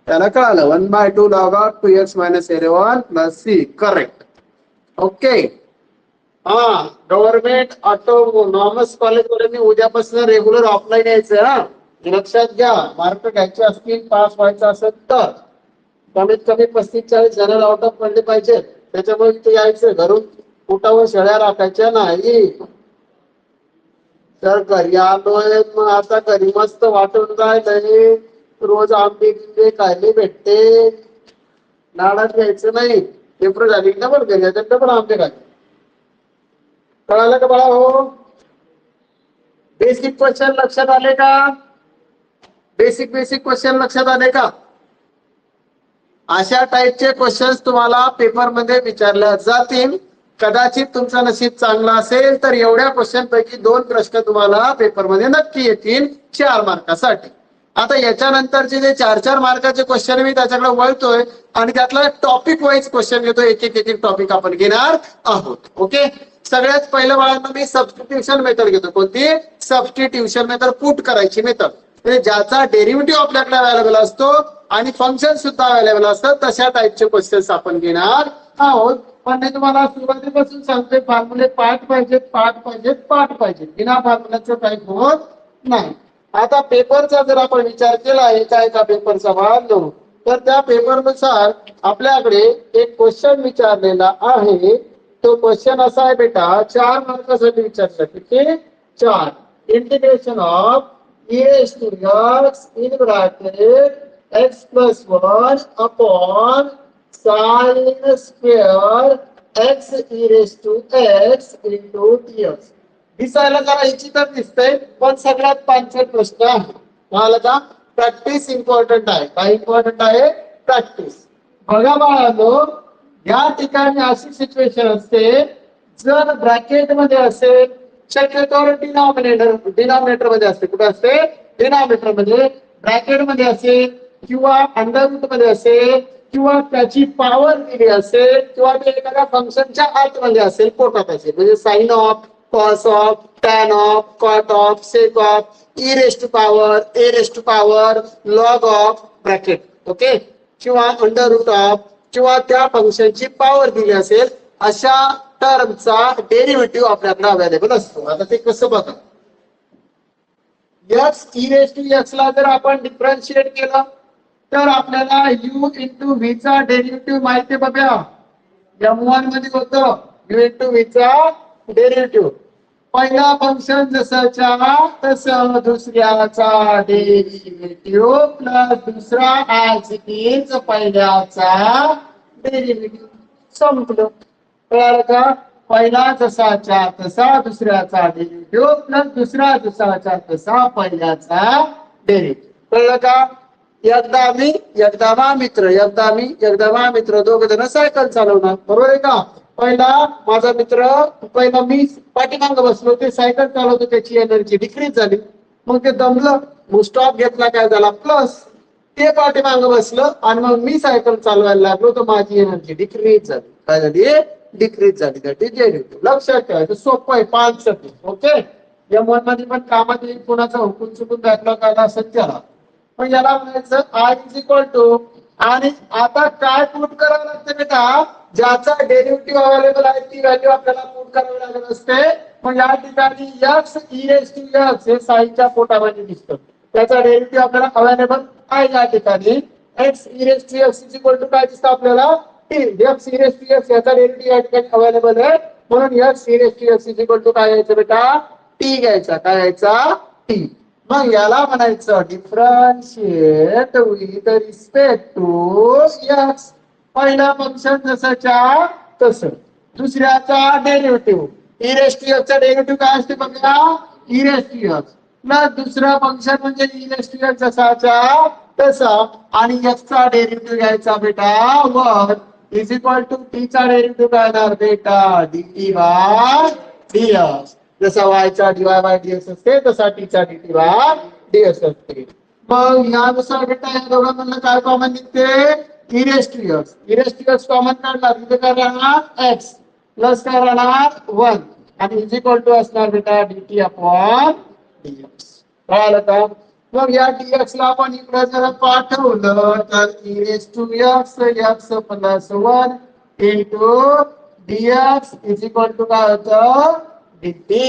[SPEAKER 1] त्याला कळालं 1/2 log of 2x - 11 plus c correct okay हा गव्हर्नमेंट ऑटोनॉमस कॉलेज वाल्यांनी उद्यापासून रेग्युलर ऑफलाईन यायचं हा लक्षात घ्या मार्क घ्यायचे असतील पास व्हायचं असेल तर कमीत कमी 35-40 जण आउट ऑफ पडले पाहिजे त्याच्यामुळे इथे यायचं घरून पोटावर शेळ्या राखायच्या नाही तर घरी आलोय मग आता घरी मस्त वाटून जायलंय रोज आंबे बिंबे खायला भेटते नाडात घ्यायचं नाही पेपर झाली डबल घरी डबल आंबे खायचे कळालं का बाळा हो बेसिक क्वेश्चन लक्षात आले का बेसिक क्वेश्चन लक्षात आले का अशा टाईपचे क्वेश्चन्स तुम्हाला पेपर मध्ये विचारले जातील कदाचित तुमचं नशीब चांगलं असेल तर एवढ्या क्वेश्चन पैकी 2 प्रश्न तुम्हाला पेपर मध्ये नक्की येतील 4 मार्कासाठी आता याच्यानंतरचे जे 4 मार्काचे क्वेश्चन मी त्याच्याकडे वळतोय आणि त्यातला टॉपिक वाईज क्वेश्चन घेतो एक टॉपिक आपण घेणार आहोत ओके सगळ्यात पहिलं बाळांना मी सबस्टिट्यूशन मेथड घेतो कोणती सबस्टिट्यूशन मेथड पुट करायची मेथड म्हणजे ज्याचा डेरिव्हेटिव्ह आपल्याकडे अवेलेबल असतो आणि फंक्शन सुद्धा अवेलेबल असतात तशा टाईपचे क्वेश्चन्स आपण घेणार आहोत पण मी तुम्हाला सुरुवातीपासून सांगतोय फॉर्म्युले पाठ पाहिजेत बिना फॉर्म्युल्याचं काही होत नाही आता पेपरचा जर आपण विचार केला एका पेपरचा भाग तर त्या पेपरनुसार आपल्याकडे एक क्वेश्चन विचारलेला आहे तो क्वेश्चन असा आहे बेटा 4 मार्कासाठी विचारला किती 4 integration of x in bracket x plus 1 upon sin square x e raised to x into dx दिसायला जरा इच्छित दिसतंय पण सगळ्यात पाचट प्रश्न आहे मला का प्रॅक्टिस इम्पॉर्टंट आहे काय इम्पॉर्टंट आहे प्रॅक्टिस बघा बाळांनो या ठिकाणी अशी सिच्युएशन असते जर ब्रॅकेट मध्ये असेल शक्यतोवर डिनॉमिनेटर मध्ये असते कुठे असते डिनॉमिनेटर मध्ये ब्रॅकेट मध्ये असेल किंवा अंडर रूट मध्ये असेल किंवा त्याची पॉवर दिली असेल किंवा ते एखाद्या फंक्शनच्या आतमध्ये असेल पोटात असेल म्हणजे sine of cos of tan of cot of sec of e raise to power log of bracket okay किंवा अंडर रूट ऑफ किंवा त्या फंक्शनची पॉवर दिली असेल अशा टर्मचा डेरिव्हेटिव्ह आपल्याकडे अवेलेबल असतो आता ते कसं बघा x e raised to x ला जर आपण डिफरन्शिएट केलं तर आपल्याला u into v चा डेरिव्हेटिव्ह माहिती बघा m1 मध्ये होतं u into v चा डेरिव्हेटिव्ह पहिला फंक्शन जसाच्या तसं दुसऱ्याचा डेरिव्हेटिव्ह प्लस दुसरा ऍज इट इज पहिल्याचा डेरिव्हेटिव्ह संपलं कळलं का पहिला जसाच्या तसा दुसऱ्याचा डेरिव्हेटिव्ह प्लस दुसरा जसाच्या तसा पहिल्याचा डेरिव्हेटिव्ह कळलं का एकदा मा मित्र दोघ जण सायकल चालवणार बरोबर आहे का पहिला मी पाठीमाग बसलो ते सायकल चालवतो त्याची एनर्जी डिक्रीज झाली मग ते दमलं मग स्टॉप घेतला काय झाला प्लस ते पाठीमाग बसलं आणि मग मी सायकल चालवायला लागलो तर माझी एनर्जी डिक्रीज झाली काय झाली डिक्रीज झाली दॅट इज डेरिव्हेटिव्ह लक्षात ठेवायचं सोपं आहे 5 सेकंद ओके या मध्ये पण कामात येईल कोणाचा हुकूम चुकून बॅकलॉग आला असेल त्याला पण याला म्हणायचं आय इज इक्वल टू आणि आता काय पुट करावं लागतं बेटा ज्याचा डेरिव्हेटिव्ह अवेलेबल आहे ती व्हॅल्यू आपल्याला पुट करावी लागत असते मग या ठिकाणी x e raised to x हे साईच्या पोटामध्ये दिसतं त्याचा डेरिव्हेटिव्ह आपल्याला अवेलेबल आहे या ठिकाणी x e raised to x is equal to काय दिसतं आपल्याला t x e raised to x याचा डेरिव्हेटिव्ह या ठिकाणी अवेलेबल आहे म्हणून x e raised to x is equal to काय घ्यायचं बेटा t घ्यायचा काय घ्यायचा t मग याला म्हणायचं differentiate with respect to x पहिला फंक्शन जसाच्या तसं दुसऱ्याचा derivative e raised to x चा डेरिव्हेटिव्ह काय असते बघा e raised to x plus दुसरा फंक्शन म्हणजे e raised to x जसाच्या तसा आणि x चा डेरिव्हेटिव्ह घ्यायचा बेटा 1 इज इक्वल टू टी चा डेरिव्हेटिव्ह काय येणार बेटा dt बाय dx. जसा y चा dy बाय dx असते तसा t चा dt बाय dx असते. मग यानुसार बेटा या दोघांमधलं काय कॉमन निघते इरेस्टियस कॉमन काढला तिथे काय राहणार x प्लस काय राहणार 1 आणि इज इक्वल टू असणार बेटा dt अपॉन dx. कळालं का? मग या dx ला आपण इकडे जर पाठवलं तर e raised to x x plus 1 into dx is equal to काय होतं dt.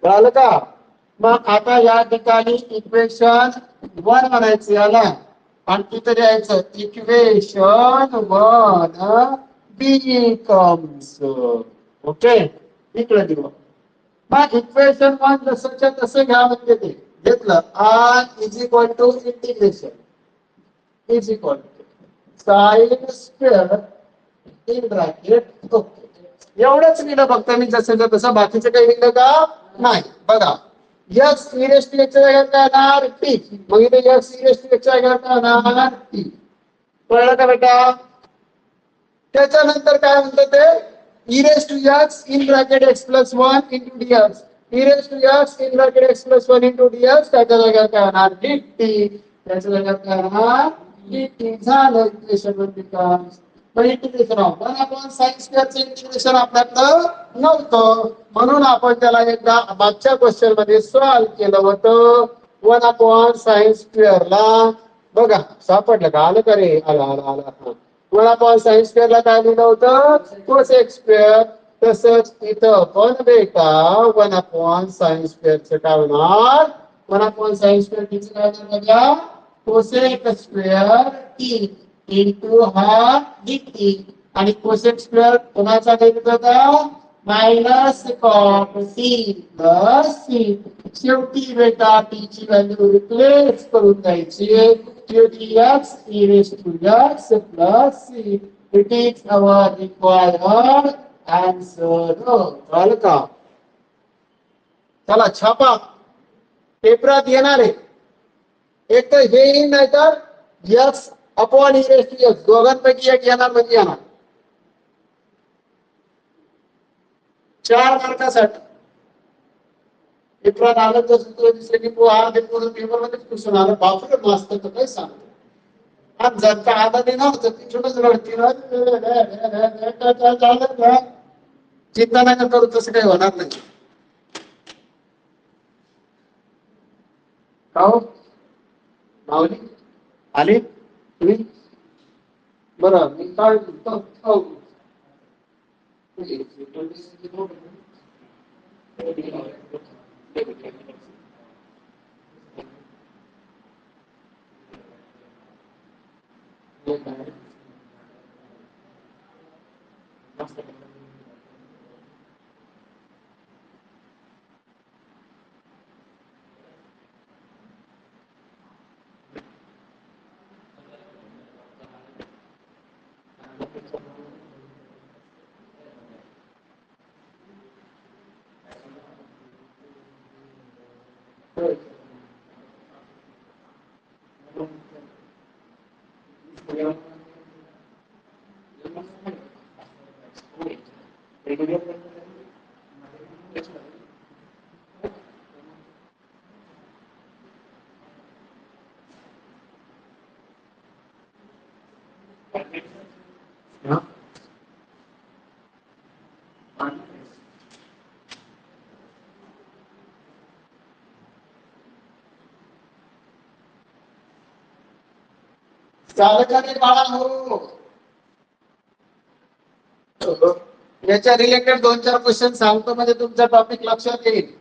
[SPEAKER 1] कळालं का? मग आता या ठिकाणी इक्वेशन 1 म्हणायचं याला आणि तिथे द्यायचं इक्वेशन 1 becomes ओके इकडे देऊ. मग इक्वेशन 1 जसंच्या तसं घ्या म्हणजे ते घेतलं r is equal to integration is equal to sine square in bracket okay एवढंच लिहिलं फक्त मी जसं तसं बाकीचं काही लिहिलं का नाही. बघा x e raised to x च्या जागेवर काय येणार t मग इथे x e raised to x च्या जागेवर काय येणार t. कळलं का बेटा? त्याच्यानंतर काय म्हणतं ते e raised to x in bracket x plus 1 into dx e raised to x in bracket x plus 1 into dx त्याच्या जागेवर काय होणार dt त्याच्या जागेवर काय होणार dt झालं इक्वेशन 1 becomes. पण इंटिग्रेशन ऑफ 1 अपॉन sin स्क्वेअरचं इंटिग्रेशन आपल्याकडं नव्हतं म्हणून आपण त्याला एकदा मागच्या क्वेश्चन मध्ये सॉल्व्ह केलं होतं 1 अपॉन sin स्क्वेअरला. बघा सापडलं का? आलं का रे? आलं 1 अपॉन sin स्क्वेअरला काय लिहिलं होतं cos x स्क्वेअर. तसंच इथं पण बेटा 1 अपॉन sin स्क्वेअरचं काय होणार 1 अपॉन sin स्क्वेअर तिचं काय होणार बघा cosec स्क्वेअर t इंटू हा dt आणि cosec स्क्वेअर कोणाचा डेरिव्हेटिव्ह होता minus cot t plus c. शेवटी बेटा t ची व्हॅल्यू रिप्लेस करून द्यायची dx e raised to x plus c. It is our required answer. कळलं का? चला छापा पेपरात येणार आहे एक तर हे येईल नाही तर x upon e raised to x दोघांपैकी एक येणार म्हणजे येणार 4 मार्कासाठी. पेपरात आलं तर सूत्र दिसलं की हा पेपर मध्ये क्वेश्चन आलं बापरे मास्तर तर काय सांगतो. आज जर का आला नाही ना तर ती छोटच रडती चिंता नका करू तसं काही होणार नाही. हो माऊली आली तुम्ही बरं मी काय चालकाने बाळा हो याच्या रिलेटेड 2-4 क्वेश्चन सांगतो म्हणजे तुमचा टॉपिक लक्षात येईल.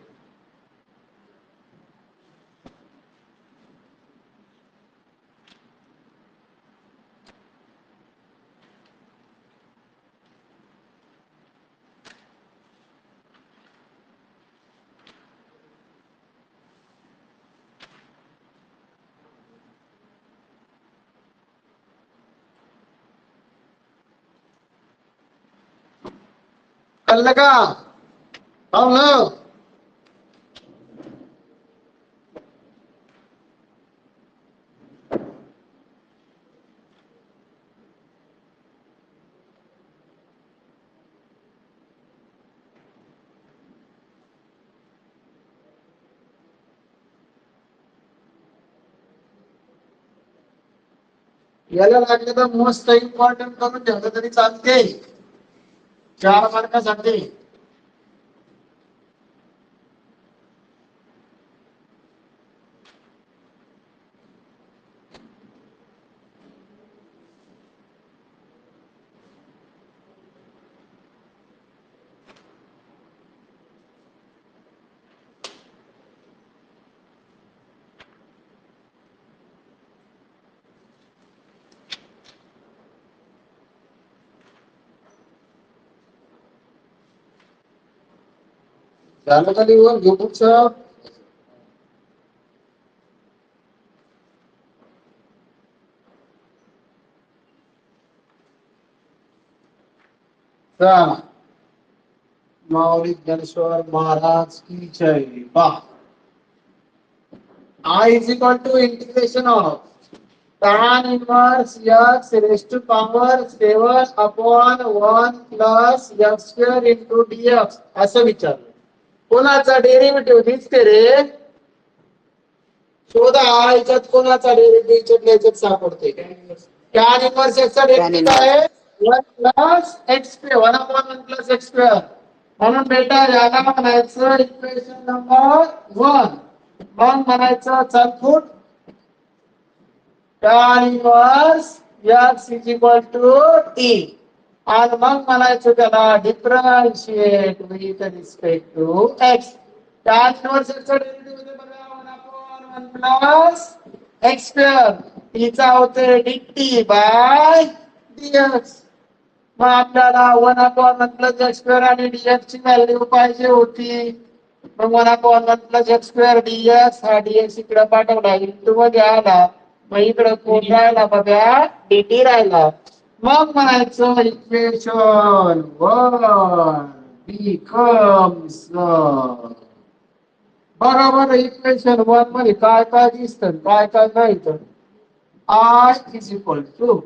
[SPEAKER 1] कळलं का? हो ना याला लागले तर मोस्ट इम्पॉर्टंट करून ठेवलं तरी चालते 4 मार्कासाठी. झालं का लिहून घेऊ पुढचं. मौलिक ज्ञानेश्वर महाराज की जय. बा I is equal to integration of tan inverse x raised to power 7 upon 1 plus x square into dx असं विचारलं. कोणाचा डेरिव्हेटिव्ह दिसते रे. शोधा याच्यात कोणाचा डेरिव्हेटिव्ह याच्यात सापडते. tan इन्व्हर्स x चा डेरिव्हेटिव्ह काय आहे 1 plus x square 1 upon 1 plus x square. म्हणून बेटा याला म्हणायचं इक्वेशन नंबर 1. मग म्हणायचं चल put tan inverse x is equal to t. आणि मग म्हणायचं त्याला differentiate with respect to x. tan inverse x चा डेरिव्हेटिव्ह मध्ये बघा 1 upon 1 plus x square. तिचा होते dt by dx. मग आपल्याला 1 upon 1 plus x square आणि dx ची व्हॅल्यू पाहिजे होती. मग 1 upon 1 plus x square dx हा dx इकडे पाठवला इंटू मध्ये आला. मग इकडे कोण राहिला बघा dt राहिला. मग म्हणायचं इक्वेशन 1 becomes बरोबर. इक्वेशन 1 मध्ये काय काय दिसतं काय काय नाही तर I is equal to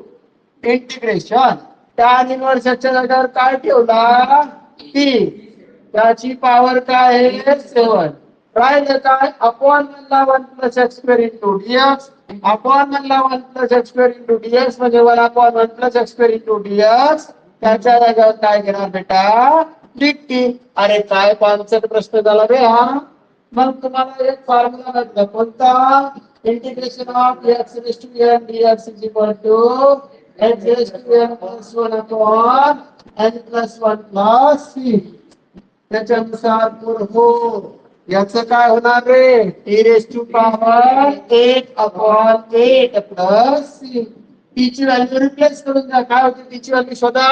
[SPEAKER 1] integration tan inverse च्या जागेवर काय ठेवला t. त्याची पॉवर काय आहे 7. राहिलं काय अपॉन म्हणला 1 plus x square into dx. Upon म्हणला 1 plus x square into dx म्हणजे 1 upon 1 plus x square into dx. त्याच्या जागेवर काय घेणार बेटा dt. अरे काय कॉन्सेप्ट प्रश्न झाला बे हा. मग तुम्हाला एक फॉर्म्युला भेटला कोणता integration of x raised to n dx is equal to x raised to n plus 1 upon n plus 1 plus c. त्याच्यानुसार हो याचं काय होणार रे t raised to power 8 upon 8 plus c. t ची व्हॅल्यू रिप्लेस करून द्या. काय होती ती ची व्हॅल्यू शोधा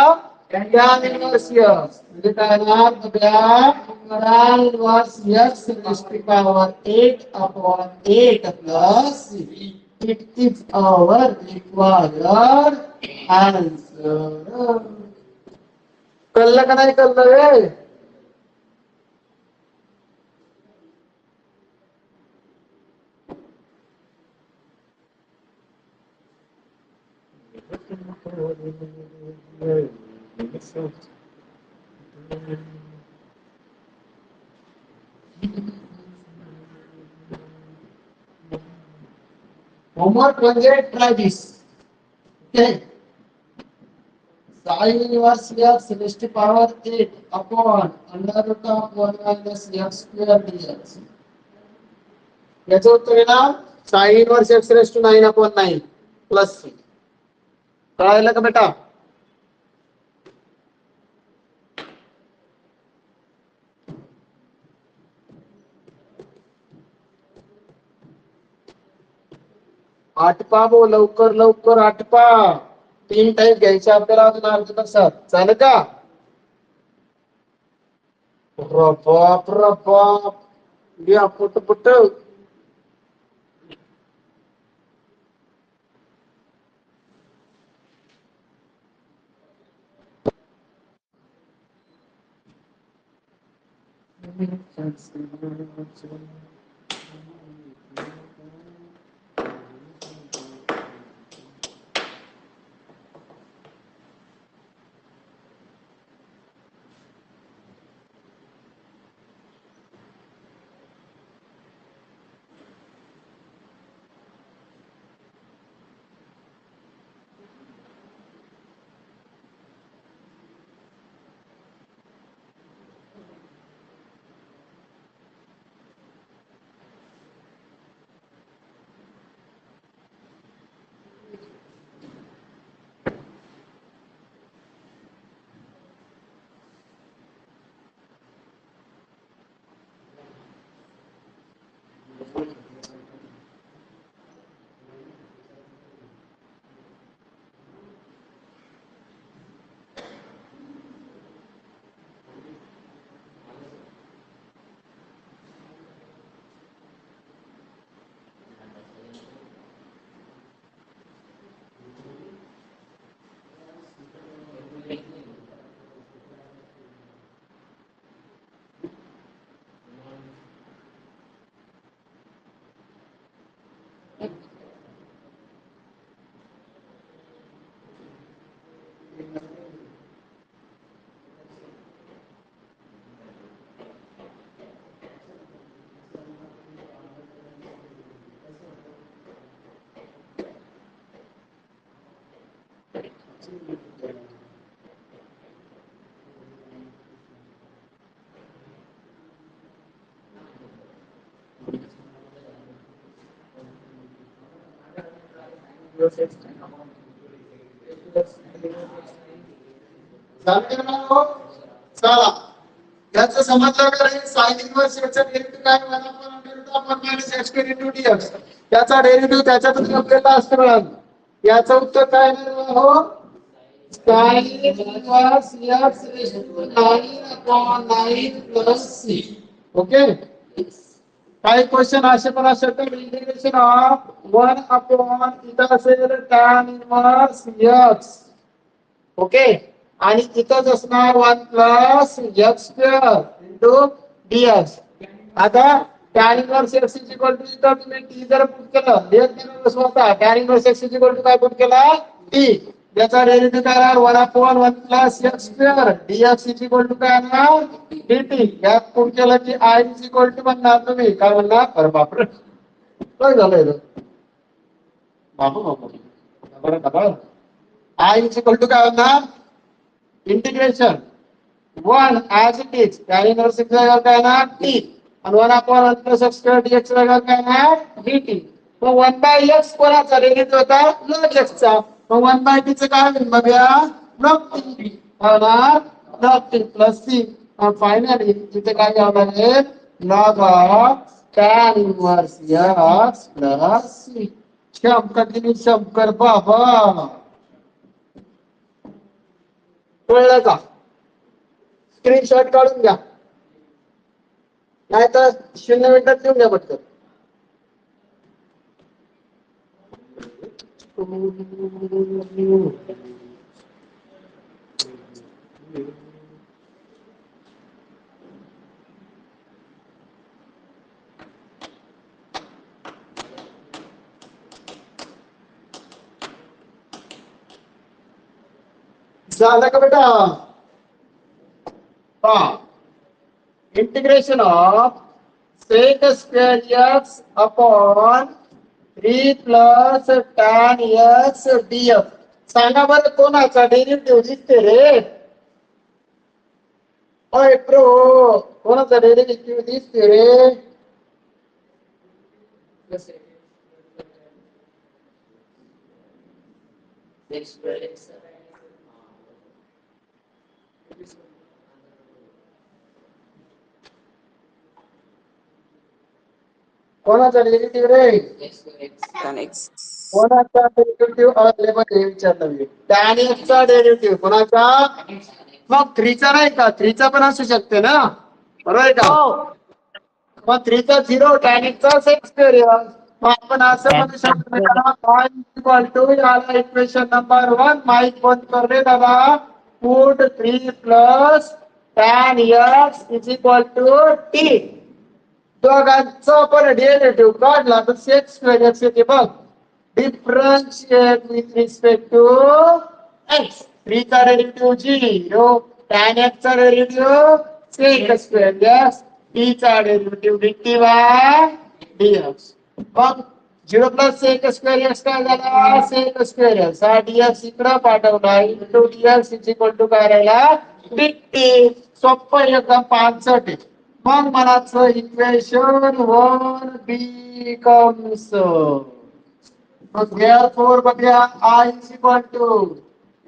[SPEAKER 1] tan इन्व्हर्स x म्हणजे काय ना बघा tan inverse x raised to power 8 upon 8 plus c. It is our required answer. कळलं का नाही कळलं रे. होमवर्क म्हणजे try this. sin inverse x raised to power 8 upon under root of 1 minus x square dx. याचं उत्तर आहे ना sin inverse x raised to 9 upon 9 plus c. कळायला का बेटा. आटपा बो लवकर लवकर आटपा. 3 टाइम घ्यायचे आपल्याला अजून अर्ज तासात चालेल का. रबाप रबाप घ्या पुट पुट. चला याचं समजलं का रे? साइन इनव्हर्स याचा डेरिव्हेटिव्ह काय याचा डेरिव्हेटिव्ह त्याच्यातून आपल्याला असतो. याचं उत्तर काय हो? Sine inverse x raised to 9/9 plus c. Okay. काही क्वेश्चन असे पण असू शकतात इंटिग्रेशन ऑफ 1/, इथं असेल tan इनव्हर्स x. ओके. आणि इथंच असणार 1 plus x square into dx. आता tan inverse x is equal to इथं तुम्ही t जर पुट केलं लेस देन स्वतः tan inverse x is equal to काय पुट केला t. त्याचा डेरिव्हेटिव्ह काय राहणार 1/1 plus x square dx is equal to काय राहणार dt. यात पुट केलं की I इज इक्वल टू म्हणणार तुम्ही काय म्हणणार? अरे बापरे काय झालंय बाबू बाबू बरं I इज इक्वल टू काय म्हणणार integration 1 as it is tan inverse x जागा काय ना t आणि 1/1 प्लस x स्क्वेअर dx जागा काय ना dt. मग 1/x कोणाचा डेरिव्हेटिव्ह होता log x चा. मग 1/t चं काय होईल बघूया log t होणार log t plus c. Finally इथे काय घ्यावं लागेल log of tan inverse x plus c. Shankar बाबा कळलं का? स्क्रीनशॉट काढून घ्या नाहीतर 0 मिनिटात लिहून घ्या पटकन. झालं का बेटा? Integration of sec square x upon 3 plus tan x df. सांगा बरं कोणाचा डेरिव्हेटिव्ह दिसते रे? ओय प्रो कोणाचा डेरिव्हेटिव्ह दिसते रे? कोणाचा डेरिव्हेटिव्ह रे? कोणाचा डेरिव्हेटिव्ह अवेलेबल आहे विचारलं मी. tan x चा डेरिव्हेटिव्ह कोणाचा? मग 3 चा नाही का? 3 चा पण असू शकते ना बरोबर आहे का? मग 3 चा 0 tan x चा sec स्क्वेअर आहे. मग आपण असं म्हणू शकतो y इक्वल टू याला इक्वेशन नंबर 1 माहित बंद कर रे दादा. Put 3 plus tan x is equal to t. दोघांचा आपण डेरिव्हेटिव्ह काढला तर sec स्क्वेअर x येते बघ. Differentiate with respect to x. 3 चा डेरिव्हेटिव्ह 0 tan x चा derivative sec square x t चा डेरिव्हेटिव्ह dt बाय dx. मग 0 प्लस sec स्क्वेअर x काय झाला sec स्क्वेअर x हा dx इकडे पाठवला into dx is equal to काय राहिला dt. सोपं एकदम 65. मग मनाचं इक्वेशन 1 becomes therefore बघूया I is equal to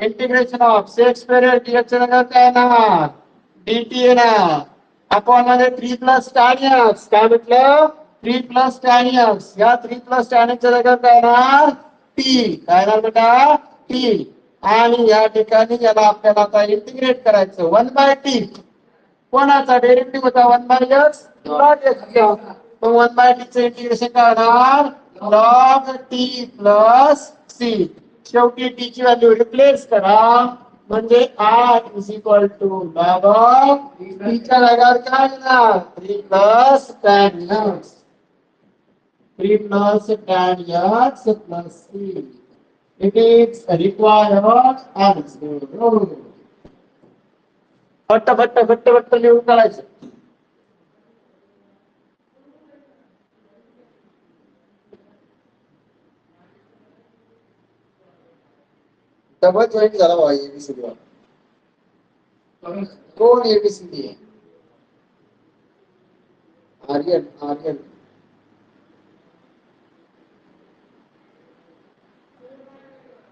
[SPEAKER 1] integration of sec square dx काय ना dt आहे ना अपॉन मध्ये 3 प्लस tan x काय म्हटलं 3 प्लस टॅन एक्स, या 3 प्लस टॅन एक्सच्या जागेवर काय येणार टी, काय येणार बेटा टी. आणि या ठिकाणी याला आपल्याला आता इंटिग्रेट करायचं 1/t. कोणाचा डेरिव्हेटिव्ह होता 1/x, log x घ्या. मग 1/t चं इंटिग्रेशन काय होणार log t प्लस c. शेवटी t ची व्हॅल्यू रिप्लेस करा म्हणजे r is equal to log of t च्या जागेवर काय येणार 3 plus tan x, 3 plus tan x plus c. It is required answer. फट्ट लिहून काढायचं. डबल जॉईंट झाला बाबा एबीसीडी वाला. कोण एबीसीडी आहे? आर्यन, आर्यन.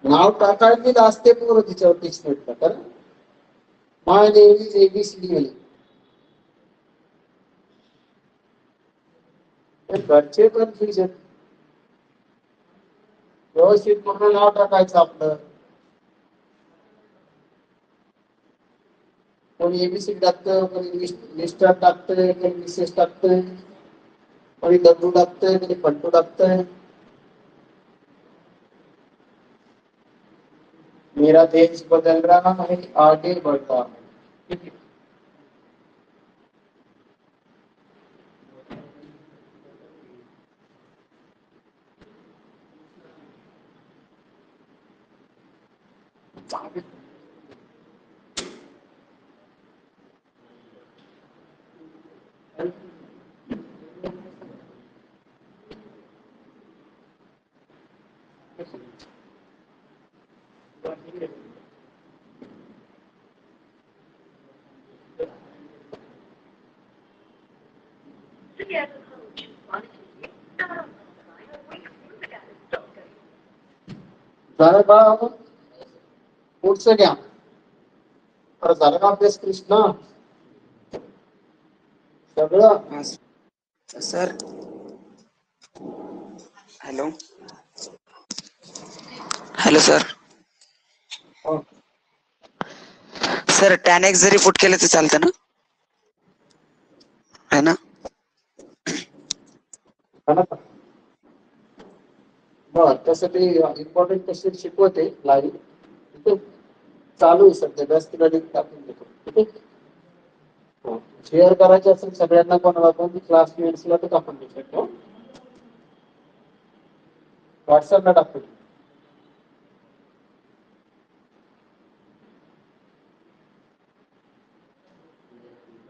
[SPEAKER 1] नाव टाकायचे असते पूर्ण तिच्यावर टेक्स्टमेंटला तर माय नेम इज एबीसीडी वाले. घरचे कन्फ्युजन. व्यवस्थित पूर्ण नाव टाकायचं आपलं. कोणी एबीसीडी टाकतं, कोणी मिस्टर टाकतंय, कोणी मिसेस टाकतंय, कोणी दत्तू टाकतंय, कोणी फंटू टाकतंय. मेरा देश बदल रहा है, आगे बढ़ता है. झालं का पुढचं घ्या. तर झालं का अभ्यास कृष्णा सगळं?
[SPEAKER 3] Sir hello hello sir.
[SPEAKER 1] हो.
[SPEAKER 3] सर tan x जरी पुट केलं तर चालतं ना, है ना?
[SPEAKER 1] बर तसं ते इम्पॉर्टंट क्वेश्चन शिकवते लाईव्ह. ठीक आहे, चालू आहे सध्या जास्त लिंक टाकून देतो. ठीक आहे, शेअर करायचे असेल सगळ्यांना कोणाला पण क्लास मेट्सला तर टाकून देऊ शकतो. व्हॉट्सअपला टाकतो.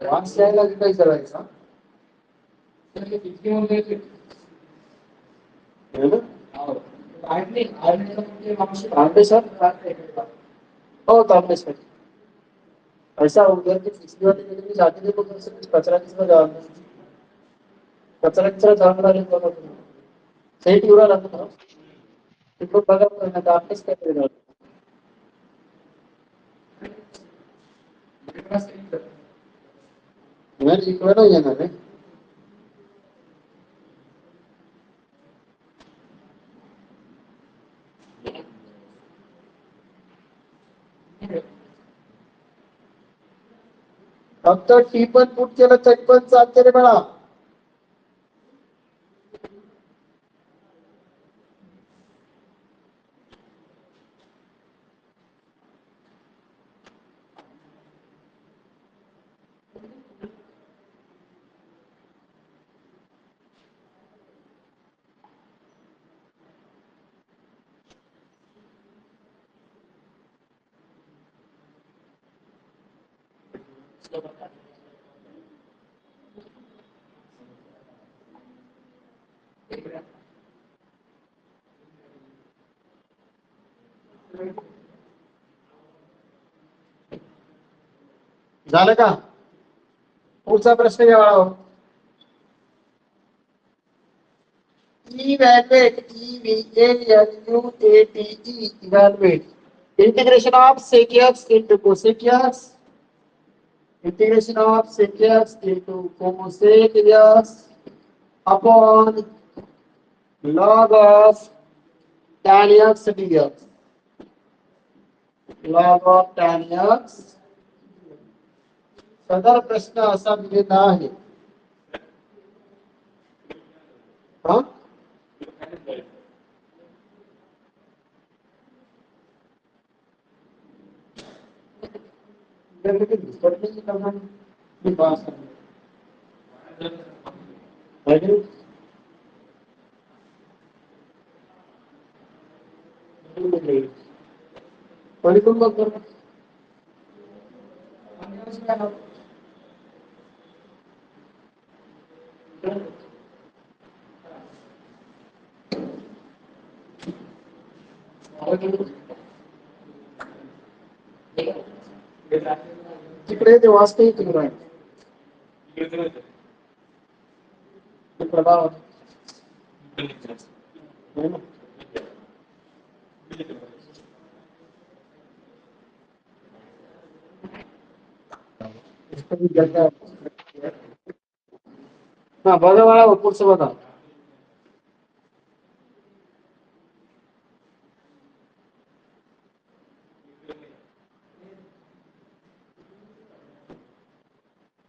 [SPEAKER 1] वाच यायला काही करायचं तांबे सर. हो तांबे सर. ऐसा उधर की पिछली वाली मीटिंग में जाके देखो कम से कम कचरा किसमें डालना है. कचरा किचरा डालना है तो सही पूरा लगता है. इनको बघा पण आता अभ्यास काय करणार. नाही इकडे नाही येणार रे. फक्त टी पण पुट केलं तरी पण चालते रे बाळा. झालं का? पुढचा प्रश्न घ्या बाळा. evaluate evaluate integration of sec x into cosec x, integration of sec x into cosec x upon log of tan x dx. Log of tan x. सदर प्रश्न असा दिलेला आहे. हा पलीकडून बघ बरं. तिकडे ते वास्तविक चित्र आहे. ते प्रभाव आहे ना. हा बघा बाळा पुढचं बघा.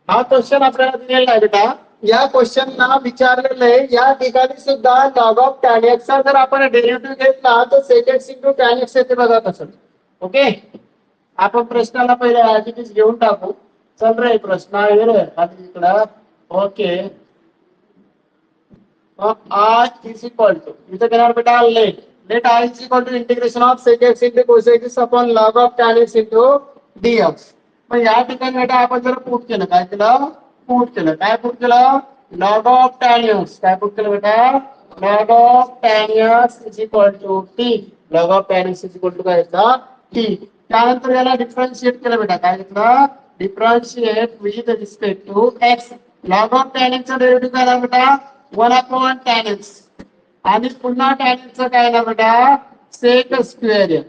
[SPEAKER 1] हा क्वेश्चन आपल्याला दिलेला आहे बेटा. या क्वेश्चनला विचारलेलं आहे या ठिकाणी सुद्धा लॉग ऑफ tan x चा जर आपण डेरिव्हेटिव्ह घेतला तर sec x into tan x येते बघा कसं. ओके आपण प्रश्नाला पहिले ऍज घेऊन टाकू. चल रे प्रश्न आहे रे आधी इकडं. Okay I is equal to इथे घेणार बेटा let I is equal to integration of sec x into cosec x upon log of tan x into dx. मग या ठिकाणी बेटा आपण जर पुट केलं काय केलं काय पुट केलं log of tan x काय पुट केलं बेटा log of tan x is equal to t. log of tan x is equal to काय येतं t. त्यानंतर याला डिफरन्शिएट केलं बेटा काय घेतलं differentiate with respect to x. log of tan x चा डेरिव्हेटिव्ह काय झाला बेटा 1 upon tan x आणि पुन्हा tan x चा काय ना बेटा sec स्क्वेअर x.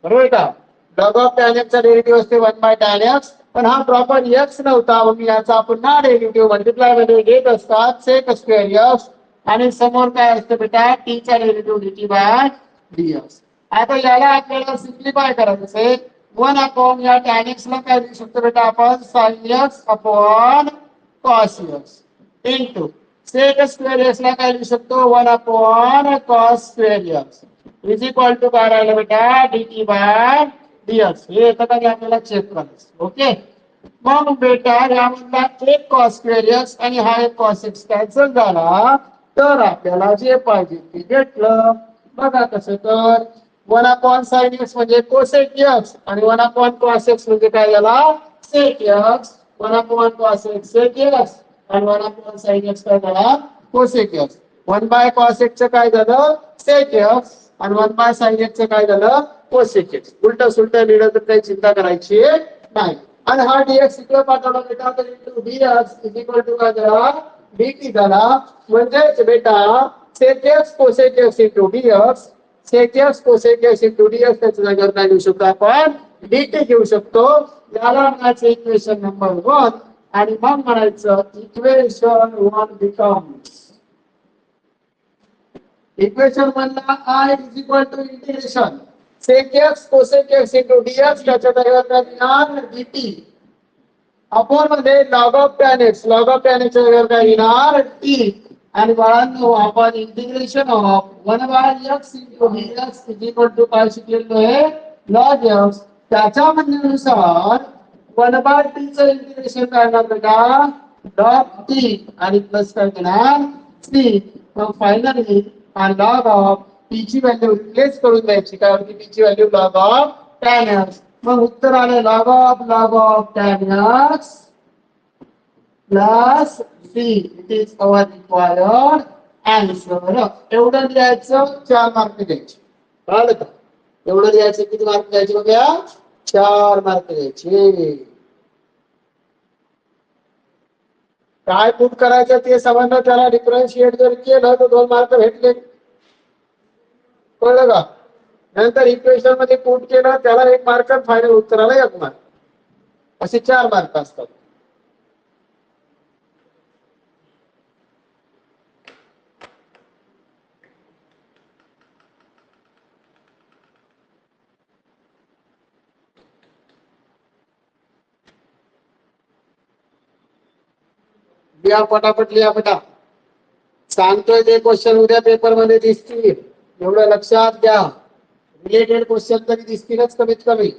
[SPEAKER 1] बरोबर का log of tan x चा डेरिव्हेटिव्ह असते 1 by tan x. पण हा प्रॉपर x नव्हता मग याचा पुन्हा डेरिव्हेटिव्ह मल्टिप्लाय मध्ये घेत असतात sec स्क्वेअर x आणि समोर काय असतं बेटा t चा डेरिव्हेटिव्ह dt by dx. आता याला आपल्याला सिम्प्लिफाय करायचं असेल 1 अपॉन या tan x ला काय लिहू शकतो बेटा आपण sin x upon cos x into sec square x ला काय लिहू शकतो 1 upon cos square x is equal to काय राहिलं बेटा dt बाय dx. हे येतं का आपल्याला चेक करायचं. ओके मग बेटा यामधला एक cos स्क्वेअर x आणि हा एक cos x कॅन्सल झाला तर आपल्याला जे पाहिजे ते घेतलं. बघा कसं तर 1 अपॉन sin x म्हणजे cosec x आणि 1 अपॉन cos x म्हणजे काय झाला sec x. 1 upon cos x sec x आणि 1 अपॉन sin x काय झाला cosec x. 1 by cos x चं काय झालं sec x आणि 1 बाय sin x चं काय झालं cosec x. उलट सुलट लिहिलं तर काही चिंता करायची नाही. आणि हा dx इकडे पाठवला बेटा तर dx इज इक्वल टू काय झाला dt झाला. म्हणजे बेटा sec x cosec x into dx sec x cosec x into dx त्याच्या जागेवर काय लिहू शकतो आपण dt घेऊ शकतो. याला म्हणायचं इक्वेशन नंबर 1 आणि मग म्हणायचं इक्वेशन 1 becomes इक्वेशन 1 ला I is equal to integration sec x cosec x into dx त्याच्या जागेवर काय लिहिणार dt अपॉन मध्ये log of tan x च्या जागेवर काय लिहिणार t. आणि बाळांनो आपण integration of 1 by x into dx is equal to काय शिकलेलो आहे log x. त्याच्या म्हणण्यानुसार 1 बाय t चं इंटिग्रेशन करणार बेटा log t आणि प्लस काय देणार c. मग फायनली log ऑफ t ची व्हॅल्यू रिप्लेस करून द्यायची काय होती t ची value log of tan x. मग उत्तर आले log of tan x plus c. It is our required answer. एवढं लिहायचं 4 मार्क द्यायचे. कळलं का एवढं लिहायचं किती मार्क द्यायचे बघा 4 मार्क द्यायचे. काय पुट करायचं ते समजलं त्याला डिफरन्शिएट जर केलं तर 2 मार्क भेटले. कळलं का नंतर इक्वेशन मध्ये पुट केलं त्याला 1 मार्क फायनल उत्तराला 1 मार्क असे 4 मार्क असतात. लिहा पटापट लिहा बेटा. सांगतोय ते क्वेश्चन उद्या पेपर मध्ये दिसतील, एवढं लक्षात घ्या. रिलेटेड क्वेश्चन तरी दिसतीलच कमीत कमी.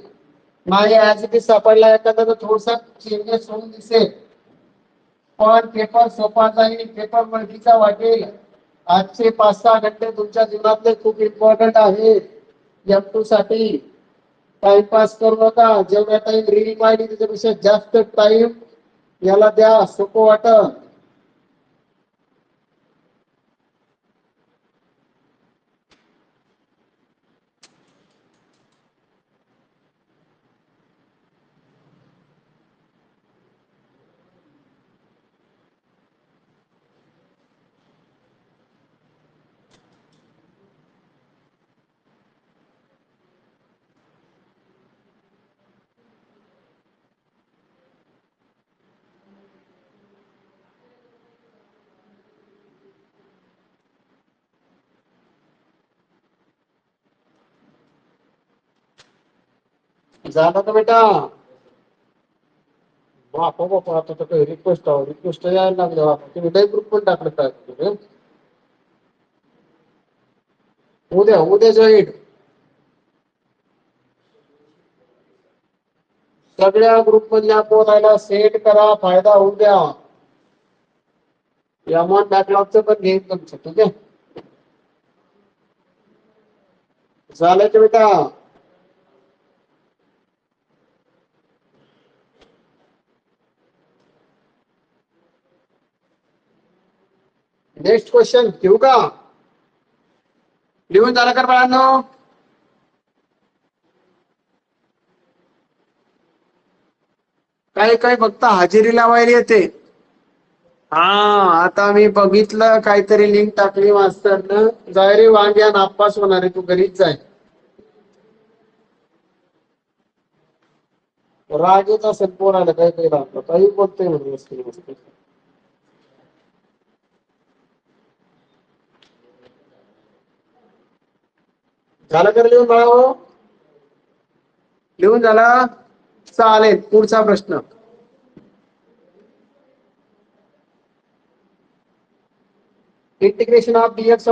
[SPEAKER 1] मागे ऍज इट इज सापडला एखादा तर थोडासा चेंजेस होऊन दिसेल, पण पेपर सोपा जाईल, पेपर मर्जीचा वाटेल. आजचे 5-6 घंटे तुमच्या जीवनातले खूप इम्पॉर्टंट आहेत M2 साठी. टाइमपास करू नका. जेवढा टाइम रील पाहिली त्याच्यापेक्षा जास्त टाइम याला द्या, सोपं वाटत. झालं का बेटा? बापा बापा, आता तर काही रिक्वेस्ट यायला लागल्या बापा. तुम्ही लाईव्ह ग्रुप पण टाकलं काय तुम्ही? उद्या जॉईन. सगळ्या ग्रुप मधल्या पोराला सेट करा, फायदा होऊ द्या. यामॉन बॅकलॉगचं पण घेईन तुमचं, ठीक आहे? झालं का बेटा? नेक्स्ट क्वेश्चन घेऊ का? लिहून झालं का बाळांनो? काही काही फक्त हजेरी लावायला येते. हा, आता मी बघितलं काहीतरी लिंक टाकली मास्तरनं. जाय रे वांग्या, नापास होणार आहे तू, घरीच जाय. राग येत असेल पोराला, काही राहतो काही बोलतोय म्हणजे. झालं तर लिहून बाळा, लिहून झाला? चालेल. पुढचा प्रश्न. Integration of dx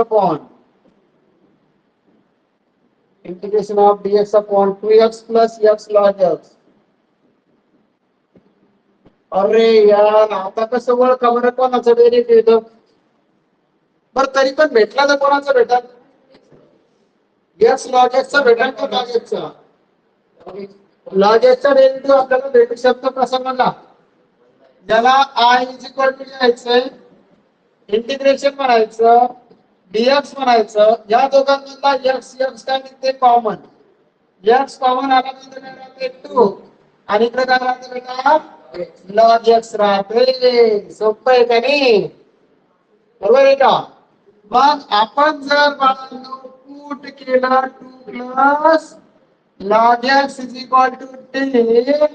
[SPEAKER 1] upon 2x plus x log x. अरे यार, आता कसं वळ कमर कोणाचं डेरिव्हेटिव्ह? बरं तरी पण भेटला तर कोणाचा भेटल? x log x चा भेटल का log x चा? log x चा डेरिव्हेटिव्ह आपल्याला भेटू शकतो कसा म्हणला? ज्याला I इज इक्वल टू लिहायचंय, इंटिग्रेशन म्हणायचं, dx म्हणायचं. या दोघांमधला x काय निघते? कॉमन. x कॉमन आल्यानंतर काय राहते? 2. आणि इकडे काय राहते बेटा? log x राहते. सोपं आहे का नाही? बरोबर आहे का? मग आपण जर पुट केलं 2 plus log x is equal to 10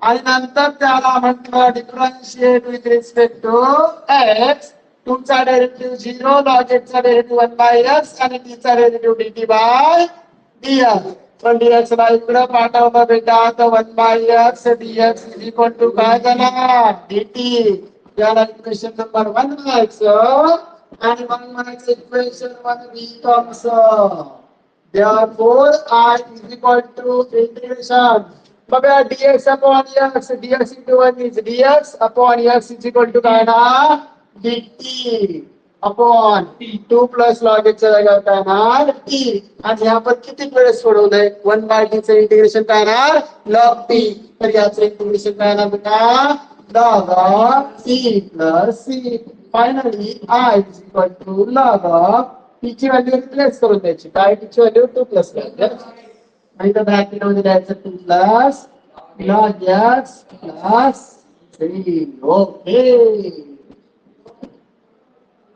[SPEAKER 1] आणि नंतर त्याला म्हटलं differentiate with respect to x, तुमचा डेरिव्हेटिव्ह 0, log x चा डेरिव्हेटिव्ह 1/x आणि t चा डेरिव्हेटिव्ह dt/dx. पण dx ला इकडे पाठवलं बेटा, तर 1/x dx is equal to काय झाला? dt. याला इक्वेशन नंबर 1 म्हणायचं आणि मग म्हणायचं equation 1 becomes therefore I is equal to integration. बघा dx upon x, dx into 1 is dx upon x is equal to काय ना? dt upon 2 plus log x च्या जागेवर काय ना? t. आणि ह्या पण किती वेळेस सोडवलंय? 1/t चं इंटिग्रेशन काय ना? log t. तर याचं इंटिग्रेशन काय ना बेटा? log c plus c. Finally I is equal to log t ची व्हॅल्यू रिप्लेस करून द्यायची. काय t ची व्हॅल्यू 2 प्लस log x. आणि तर ब्रॅकेट मध्ये द्यायचं 2 plus log x plus 3. Okay,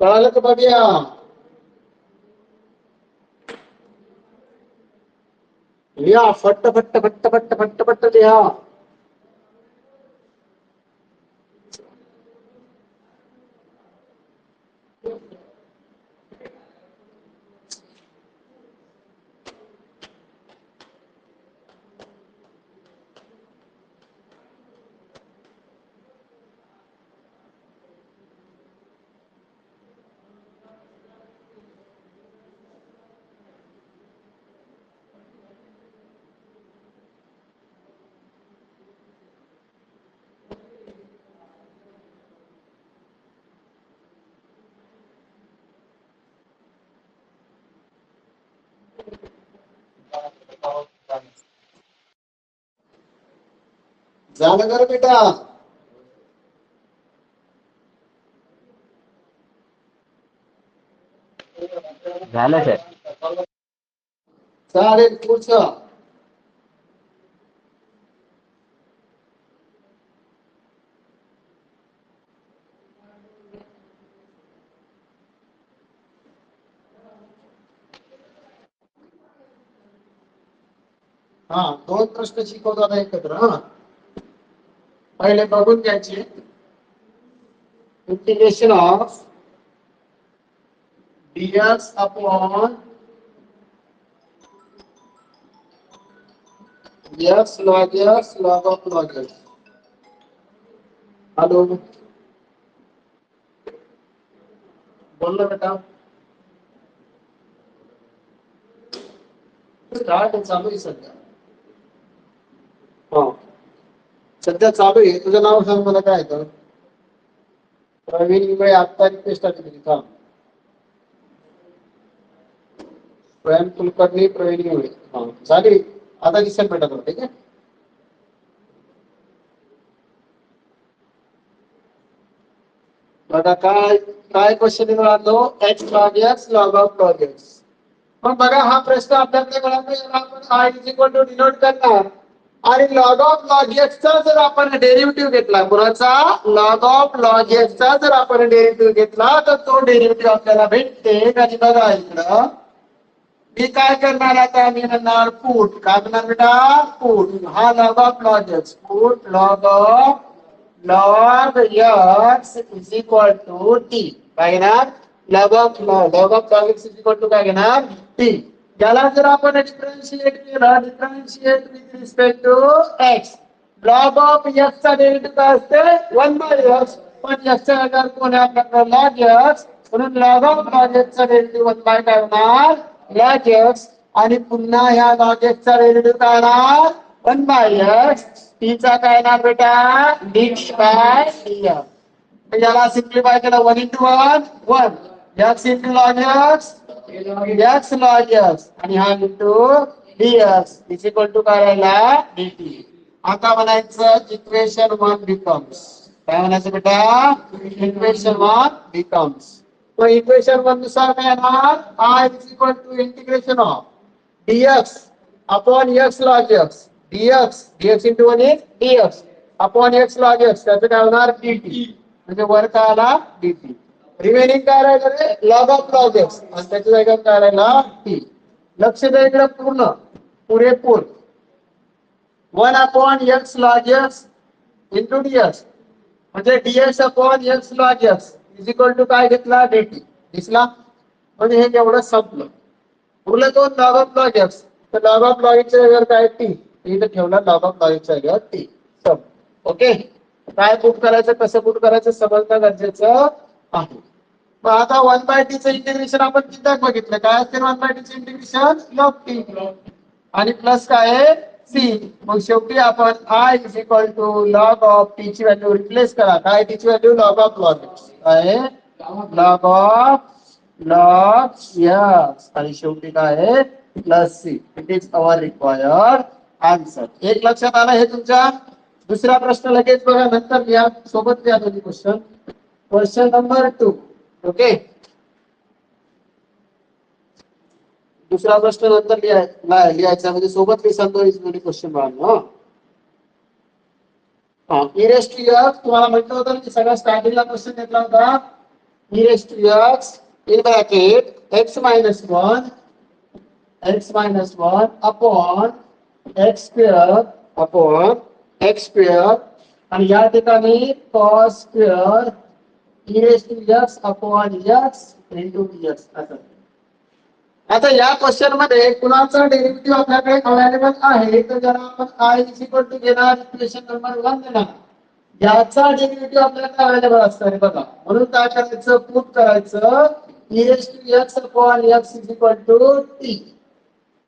[SPEAKER 1] कळालं का बघूया? लिहा फट्ट फट्ट फट्ट फट्ट फट्ट फट्ट लिहा. झालं कर बेटा.
[SPEAKER 4] झालं सर.
[SPEAKER 1] चालेल पुढचं. हा, दोन प्रश्न शिकवताना एकत्र. हा, पहिले बघून घ्यायचे. Integration of dx upon x log x log of log x. Hello, बोल बेटा. स्टार्ट चालू आहे सध्या. हा, सध्या चालू आहे. तुझं नाव सांग मला. काय आहे? प्रवीण इंगळे. आत्ता रिक्वेस्ट आली तुझी. का स्वयं कुलकर्णी प्रवीण इंगळे. हा, झाली. आता दिसेल बेटा तुला. ठीक आहे. बघा काय काय क्वेश्चन राहतो. x log x log of log x. पण बघा हा प्रश्न आपल्याकडे कळला. आपण i is equal to denote करणार. आणि लॉग ऑफ लॉग एक्स चा जर आपण डेरिव्हेटिव्ह घेतला, कुणाचा? लॉग ऑफ लॉग एक्स चा जर आपण डेरिव्हेटिव्ह घेतला तर तो डेरिव्हेटिव्ह आपल्याला भेटते. आणि बघा इकडं मी काय करणार आता, मी म्हणणार पुट. काय म्हणणार बेटा? पुट. हा log of log x. Put log of log x is equal to t. काय घेणार? Log of log x is equal to काय घेणार? टी. याला जर आपण डिफरन्शिएट केलं, differentiate with respect to x, log of x चा डेरिव्हेटिव्ह काय असते? 1/x. पण एक्स चा जागेवर कोण आहे आपल्याकडे? Log x. म्हणून लॉग ऑफ लॉग एक्स चा डेरिव्हेटिव्ह 1 बाय काय होणार? Log x. आणि पुन्हा ह्या लॉग एक्स चा डेरिव्हेटिव्ह काय होणार? 1 बाय एक्स. टी चा काय येणार बेटा? dt bye dx. याला सिम्प्लिफाय केलं 1 into 1 1. x into log x x log x. आणि हा into dx is equal to काय राहिला? dt. आता म्हणायचं इक्वेशन 1 बिकम्स. काय म्हणायचं बेटा? Equation 1 becomes. तो इक्वेशन 1 नुसार काय येणार? i is equal to integration of dx upon x log x. dx into 1 is dx upon x log x. त्याचं काय होणार? dt. म्हणजे वर काय आला? dt. रिमेनिंग काय राहिलं रे? Log of log x. आणि त्याच्या जागेवर काय राहिला? टी. लक्ष द्या इकडे. पूर्ण पुरेपूर 1 अपॉन x log x into dx. म्हणजे dx upon x log x is equal to काय घेतला? dt. दिसला? म्हणजे हे एवढं संपलं. उरलं दोन लॉग ऑफ लॉग एक्स. तर लॉग ऑफ लॉग एक्सच्या जागेवर काय? टी. इथे ठेवला लॉग ऑफ लॉग एक्सच्या जागेवर टी. सब. ओके. काय पुट करायचं, कसं पुट करायचं समजणं गरजेचं आहे. मग आता 1/t चं इंटिग्रेशन आपण किती बघितलं. काय असते 1/t चं इंटिग्रेशन? Log t. आणि प्लस काय आहे? सी. मग शेवटी आपण i is equal to log of t ची व्हॅल्यू रिप्लेस करा. काय टी ची value? Log of log x. काय? Log of log x. आणि शेवटी काय आहे? Plus c. It is our required answer. एक लक्षात आलं हे तुमच्या? दुसरा प्रश्न लगेच बघा. नंतर लिहा. सोबत लिहा दोन्ही क्वेश्चन. Question number 2. ओके. दुसरा प्रश्न नंतर लिहायचा. म्हणजे सोबत लिहिसान दोन्ही क्वेश्चन बघा. e raised to x. तुम्हाला म्हटलं होतं की सगळ्या स्टार्टिंगला क्वेश्चन घेतला होता. e raised to x in bracket x minus 1 upon x square आणि या ठिकाणी cos square e raised to x upon x into dx असं. आता या क्वेश्चन मध्ये कुणाचा डेरिव्हेटिव्ह आपल्याकडे अवेलेबल आहे, तर ज्याला आपण i इज इक्वल टू घेणार इक्वेशन नंबर 1 देणार. याचा डेरिव्हेटिव्ह आपल्याकडे अवेलेबल असणार बघा. म्हणून काय करायचं? पुट करायचं e raised to x upon x is equal to t.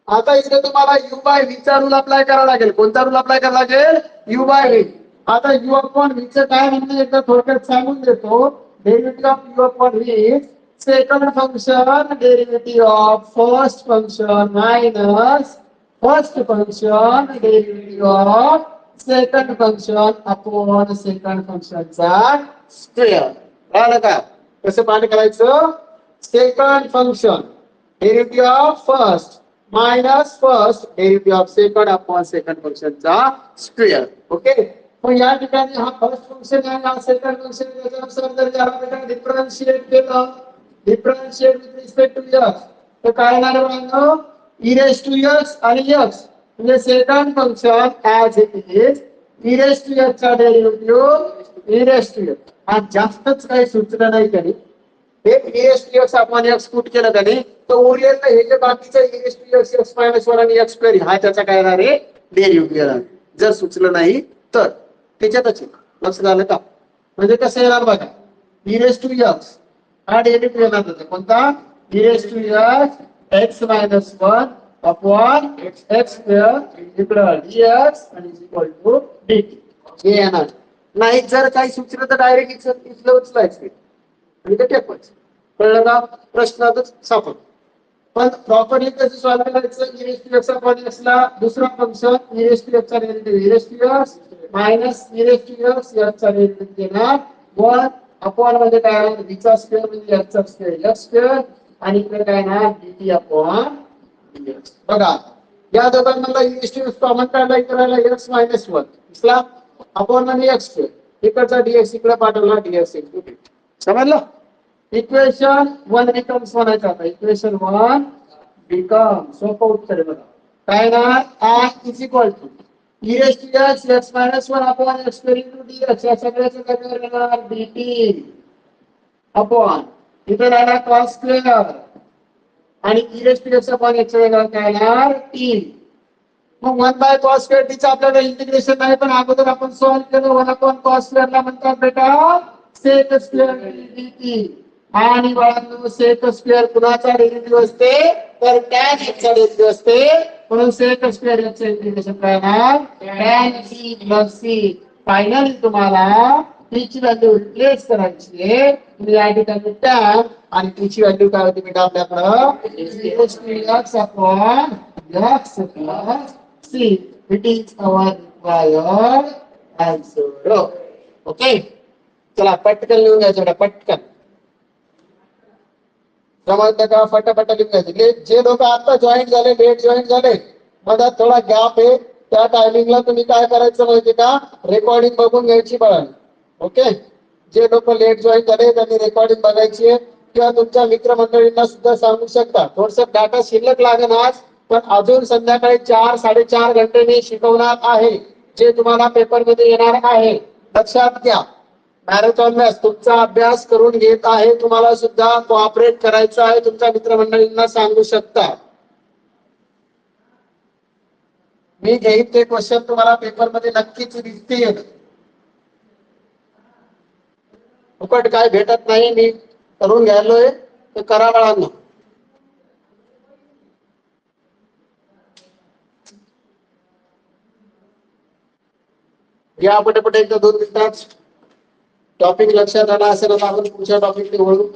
[SPEAKER 1] आता इथे तुम्हाला u by v चा रूल अप्लाय करावा लागेल. कोणता रूल अप्लाय करावा लागेल? u by v. आता u upon v चं काय म्हणजे एकदा थोडक्यात सांगून देतो. Derivative of u upon v is second function derivative of first function minus first function derivative of second function upon second फंक्शनचा स्क्वेअर. कळलं का कसं पाठ करायचं? Second function derivative of first minus first derivative of second upon second फंक्शनचा square. Okay. मग या ठिकाणी हा फर्स्ट फंक्शन आहे हा सेकंड फंक्शन त्याच्यानुसार जर याला बेटा डिफरन्शिएट केलं differentiate with respect to x तर काय येणार आहे e raised to x आणि x म्हणजे second function as it is e raised to x चा derivative e raised to x. हा जास्तच काही सूचना नाही कधी हे e raised to x आपण x पुट केलं कधी तर उरलेलं हे जे बाकीचं e raised to x x minus 1 आणि x स्क्वेअर हा त्याचा काय येणार आहे डेरिव्हेटिव्ह येणार. जर सुचलं नाही तर त्याच्यातच लक्ष झालं का? म्हणजे कसं येणार बघा e raised to x हा डेरिव्हेटिव्ह येणार होता कोणता e raised to x minus 1 अपॉन x स्क्वेअर इकडं dx आणि इक्वल टू dt हे येणार. नाही जर काही सुचलं तर डायरेक्ट इथलं उचलायचं आणि ते टेकवायचं. कळलं का? प्रश्नातच सापडतो. पण प्रॉपरली कसं सॉल्व्ह करायचं e raised to x upon x ला दुसरा function e raised to x चा derivative e raised to x minus e raised to x चा डेरिव्हेटिव्ह देणार 1 अपॉन म्हणजे काय v चा स्क्वेअर म्हणजे x चा स्क्वेअर x स्क्वेअर आणि इकडे काय ना dt अपॉन dx. बघा या दोघांना e raised to x common काढला इकडे x मायनस 1 इसला अपॉन म्हणजे x स्क्वेअर इकडचा dx इकडे पाठवला dx इनटू dt. समजलं? इक्वेशन 1 बिकम्स म्हणायचं आता इक्वेशन 1 बिकम सोपं उत्तर आहे बघा काय ना r is equal to e raised to x x minus 1 upon x square into dx या सगळ्याचं काय येणार dt अपॉन इथे राहिला cos स्क्वेअर आणि e raised to x upon x वेगळा काय येणार t. मग 1 बाय cos स्क्वेअर टीचं आपल्याला इंटिग्रेशन नाही पण अगोदर आपण सॉल्व्ह केलं 1 अपॉन cos स्क्वेअर ला म्हणतात बेटा sec स्क्वेअर dt आणि बाळांनो sec स्क्वेअर कुणाचा डेरिव्हेटिव्ह असते तर tan x चा डेरिव्हेटिव्ह असते म्हणून sec स्क्वेअर x चे इंटिग्रेशन काय येणार tan t plus c. Finally तुम्हाला t ची व्हॅल्यू रिप्लेस करायची आहे तुम्ही या ठिकाणी tan आणि t ची व्हॅल्यू काय होती बेटा आपल्याकडे x upon x plus c. It is our required answer. Okay. चला पटकन लिहून घ्यायचं पटकन समजलं का? फटाफट लिहून घ्यायचे. जे लोक आता जॉईन झाले लेट जॉईन झाले मधात थोडा गॅप आहे त्या टायमिंगला तुम्ही काय करायचं माहिती का रेकॉर्डिंग बघून घ्यायची बाळा. ओके. जे लोक लेट जॉईन झाले त्यांनी रेकॉर्डिंग बघायची आहे किंवा तुमच्या मित्रमंडळींना सुद्धा सांगू शकता. थोडस डाटा शिल्लक लागेल आज पण अजून संध्याकाळी 4-4.5 घंटे मी शिकवणार आहे जे तुम्हाला पेपर मध्ये येणार आहे. लक्षात घ्या मॅरेथॉन मॅच तुमचा अभ्यास करून घेत आहे तुम्हाला सुद्धा कोऑपरेट करायचं आहे तुमच्या मित्रमंडळींना सांगू शकता. मी घेईन ते क्वेश्चन तुम्हाला पेपर मध्ये नक्कीच दिसतील. फुकट काय भेटत नाही मी करून घ्यायलोय तर करा बाळांनो. या पटापट एकदा 2 मिनिटात टॉपिक लक्षात आला असेल तर आपण पुढच्या टॉपिककडे वळू.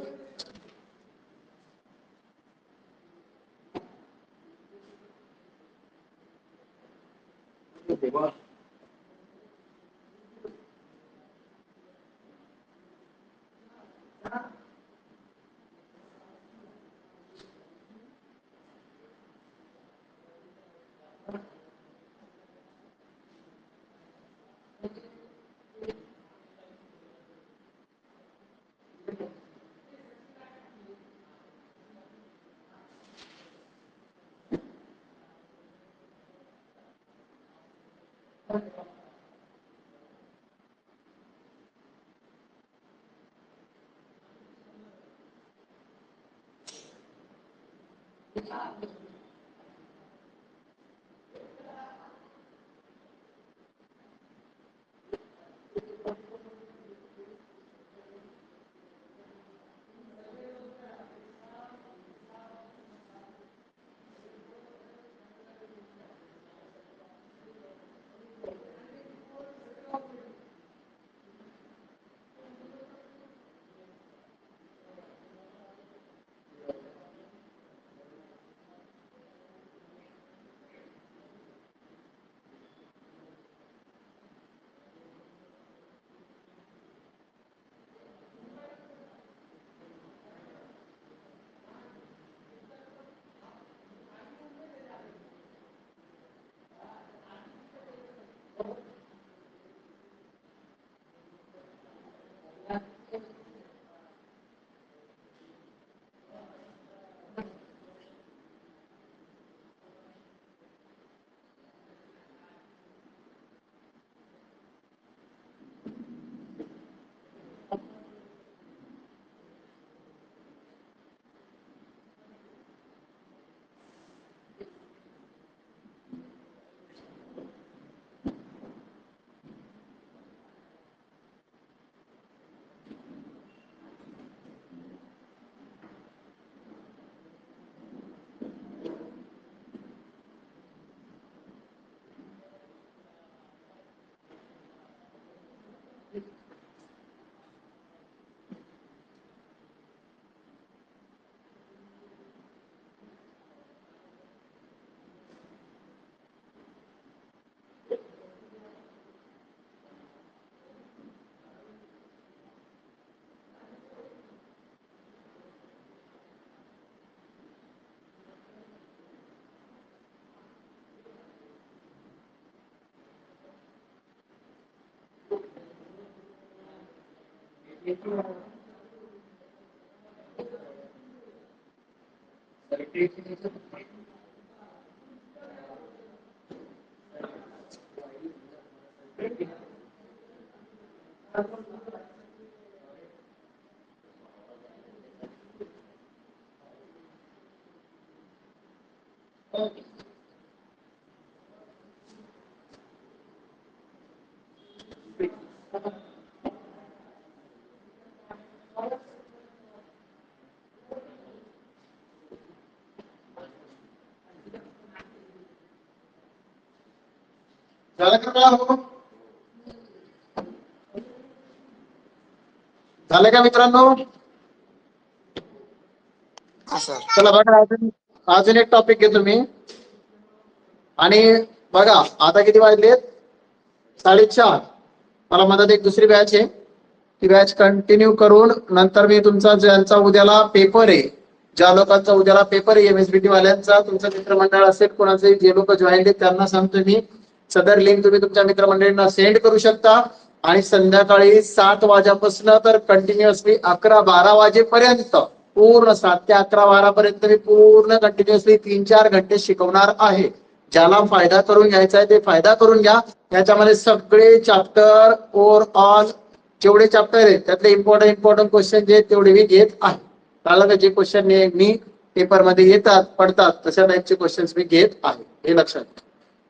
[SPEAKER 1] झालं का कळा हो? झालं का मित्रांनो?
[SPEAKER 3] हा सर.
[SPEAKER 1] चला बघा, अजून एक टॉपिक घेतो मी. आणि बघा आता किती वाजलेत? 4:30. मला मदत एक दुसरी बॅच आहे, ती बॅच कंटिन्यू करून नंतर मी तुमचा ज्यांचा उद्याला पेपर आहे, ज्या लोकांचा उद्याला पेपर आहे MSBT वाल्यांचा, तुमचं मित्रमंडळ असेल कोणाचे, जे लोक जॉईन आहेत त्यांना सांगतो मी, सदर लिंक तुम्ही तुमच्या मित्रमंडळींना सेंड करू शकता. आणि संध्याकाळी 7 वाजेपासून तर कंटिन्युअसली 11-12 वाजेपर्यंत, पूर्ण 7 ते 11-12 पर्यंत मी पूर्ण कंटिन्युअसली 3-4 घंटे शिकवणार आहे. ज्याला फायदा करून घ्यायचा आहे ते फायदा करून घ्या. याच्यामध्ये सगळे चॅप्टर ओव्हरऑल जेवढे चॅप्टर आहेत त्यातले इम्पॉर्टंट क्वेश्चन जे तेवढे मी घेत आहे. कळलं का? जे क्वेश्चन मी पेपर मध्ये येतात पडतात तशा टाईपचे क्वेश्चन्स मी घेत आहे, हे लक्षात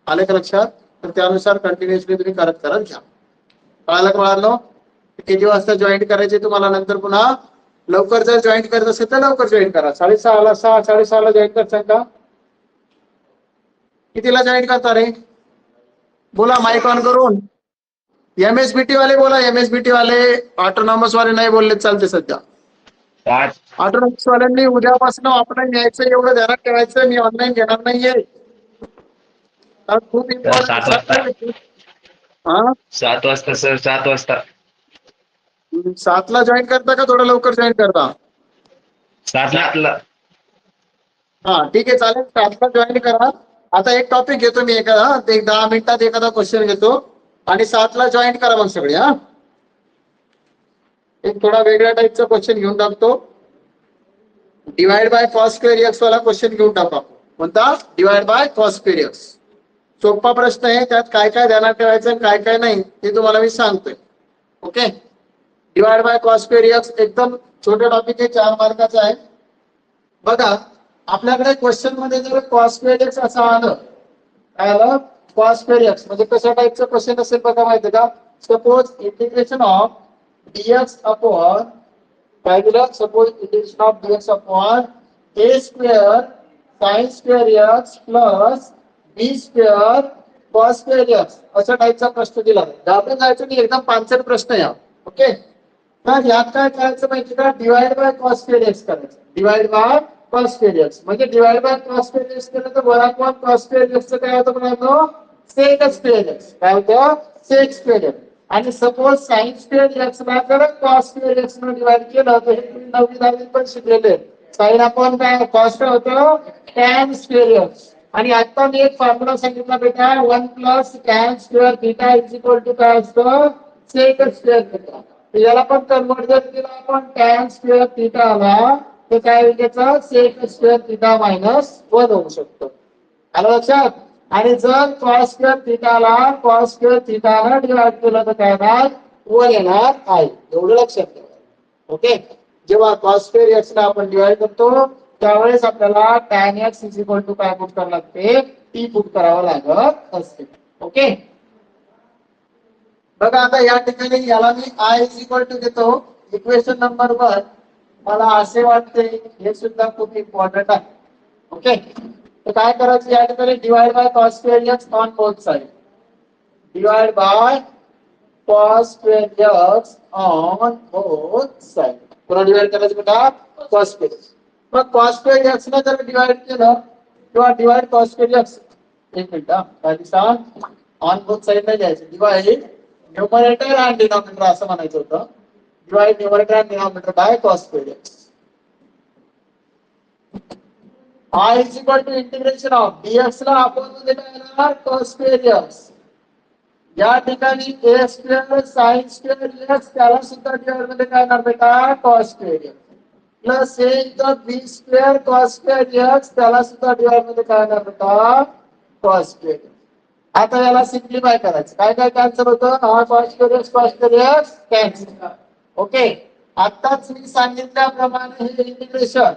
[SPEAKER 1] आलं का? लक्षात? तर त्यानुसार कंटिन्युअसली तुम्ही करत घ्या. कळालं का मुलांनो? किती वाजता जॉईन करायचे तुम्हाला नंतर पुन्हा? लवकर जर जॉईन करत असेल तर लवकर जॉईन करा. 6:30ला 6:30ला जॉईन करता का? कितीला जॉईन करता रे? बोला माईक ऑन करून. MSBT वाले बोला, MSBT वाले. ऑटोनॉमस वाले नाही बोलले चालते सध्या. ऑटोनॉमस वाल्यांनी उद्यापासून ऑफलाईन यायचं, एवढं ध्यानात ठेवायचं. मी ऑनलाईन घेणार नाहीये. खूप
[SPEAKER 4] सर, 7 वाजता.
[SPEAKER 1] इम्पॉर्टंट. हा,
[SPEAKER 4] 7 वाजता सर, 7 वाजता.
[SPEAKER 1] 7ला जॉईन करता का थोडं लवकर जॉईन करता?
[SPEAKER 4] 7ला.
[SPEAKER 1] हा ठीक आहे, चालेल. 7ला जॉईन करा. आता एक टॉपिक घेतो मी, एक 10 मिनिटात एखादा क्वेश्चन घेतो आणि 7ला जॉईन करा मग सगळे. हा, एक थोडा वेगळ्या टाईपचा क्वेश्चन घेऊन टाकतो. Divide by cos square x वाला क्वेश्चन घेऊन टाका. कोणता? Divide by cos square x. सोपा प्रश्न आहे, त्यात काय काय ध्यानात ठेवायचं काय काय नाही ते तुम्हाला मी सांगतोय. Okay, divide by cos square x एकदम छोटा टॉपिक आहे, 4 मार्काचा आहे. बघा आपल्याकडे क्वेश्चन मध्ये जर कॉस स्क्वेअर एक्स असं आलं, काय आलं? कॉस स्क्वेअर एक्स म्हणजे कशा टाईपचं क्वेश्चन असेल बघा, माहिती का? Suppose integration of dx upon, काय दिलं? Suppose integration of dx upon a square sine square x plus b square cos square x, अशा टाईपचा प्रश्न दिला. घाबरून जायचं नाही, एकदम पांचट प्रश्न या. ओके, तर यात काय करायचं माहिती का? Divide by cos square x करायचं. Divide by cos square x म्हणजे divide by cos square x केलं तर one upon cos square x काय होतं म्हणालो? Sec square x. काय होतं? Sec square x. आणि सपोज साइन स्क्वेअर एक्स ला जर कॉस स्क्वेअर एक्स ने डिवाइड केलं तर हे तुम्ही 9वी पण शिकलेले. साइन अपॉन काय? कॉस काय होतं? Tan square x. आणि आता मी एक फॉर्म्युला सांगितला बेटा, 1 plus tan square theta is equal to काय असतं? Sec square theta. याला पण कन्वर्ट जर केला आपण टॅन स्क्वेअर थीटा आला तर काय होईल त्याचं? सेक स्क्वेअर थीटा -1 होऊ शकतो. आलं लक्षात? आणि जर कॉस स्क्वेअर थीटाला कॉस स्क्वेअर थीटाला डिवाइड केलं तर काय येणार? 1 येणार आहे. एवढं लक्षात ठेवा. ओके, जेव्हा कॉस स्क्वेअर एक्स ला आपण डिवाइड करतो त्यावेळेस आपल्याला tan x is equal to काय पुट करावं लागते? टी पुट करावं लागत असते. ओके, बघा आता या ठिकाणी याला मी आय इज इक्वल टू देतो इक्वेशन नंबर 1. मला असे वाटते हे सुद्धा खूप इम्पॉर्टंट आहे. ओके, तर काय करायचं या ठिकाणी? Divide by cos square x on both side. Divide by cos square x on both side. पुन्हा डिवाइड करायचं बेटा कॉस स्क्वेअर. मग कॉस स्क्वेअर एक्स ने जर डिवाइड केलं किंवा डिवाइड कॉस स्क्वेअर एक्स, एक मिनिट काय दिसा, ऑन बोथ साइड नाही द्यायचं. डिवाइड न्यूमरेटर आणि डिनॉमिनेटर असं म्हणायचं होतं. डिवाइड न्यूमरेटर आणि denominator by cos square x. I is equal to integration of dx ला आपण मध्ये काय येणार? cos square x. या ठिकाणी ए स्क्वेअर साइन स्क्वेअर एक्स त्याला सुद्धा डिवाइड मध्ये काय येणार बेटा कॉस स्क्वेअर प्लस ए इथं बी स्क्वेअर कॉस स्क्वेअर एक्स त्याला सुद्धा डिवाइड मध्ये काय येणार बेटा कॉस स्क्वेअर. आता याला सिम्प्लिफाय करायचं काय काय कॅन्सल होतं हा cos square x cancel. Okay आताच मी सांगितल्याप्रमाणे हे इंटिग्रेशन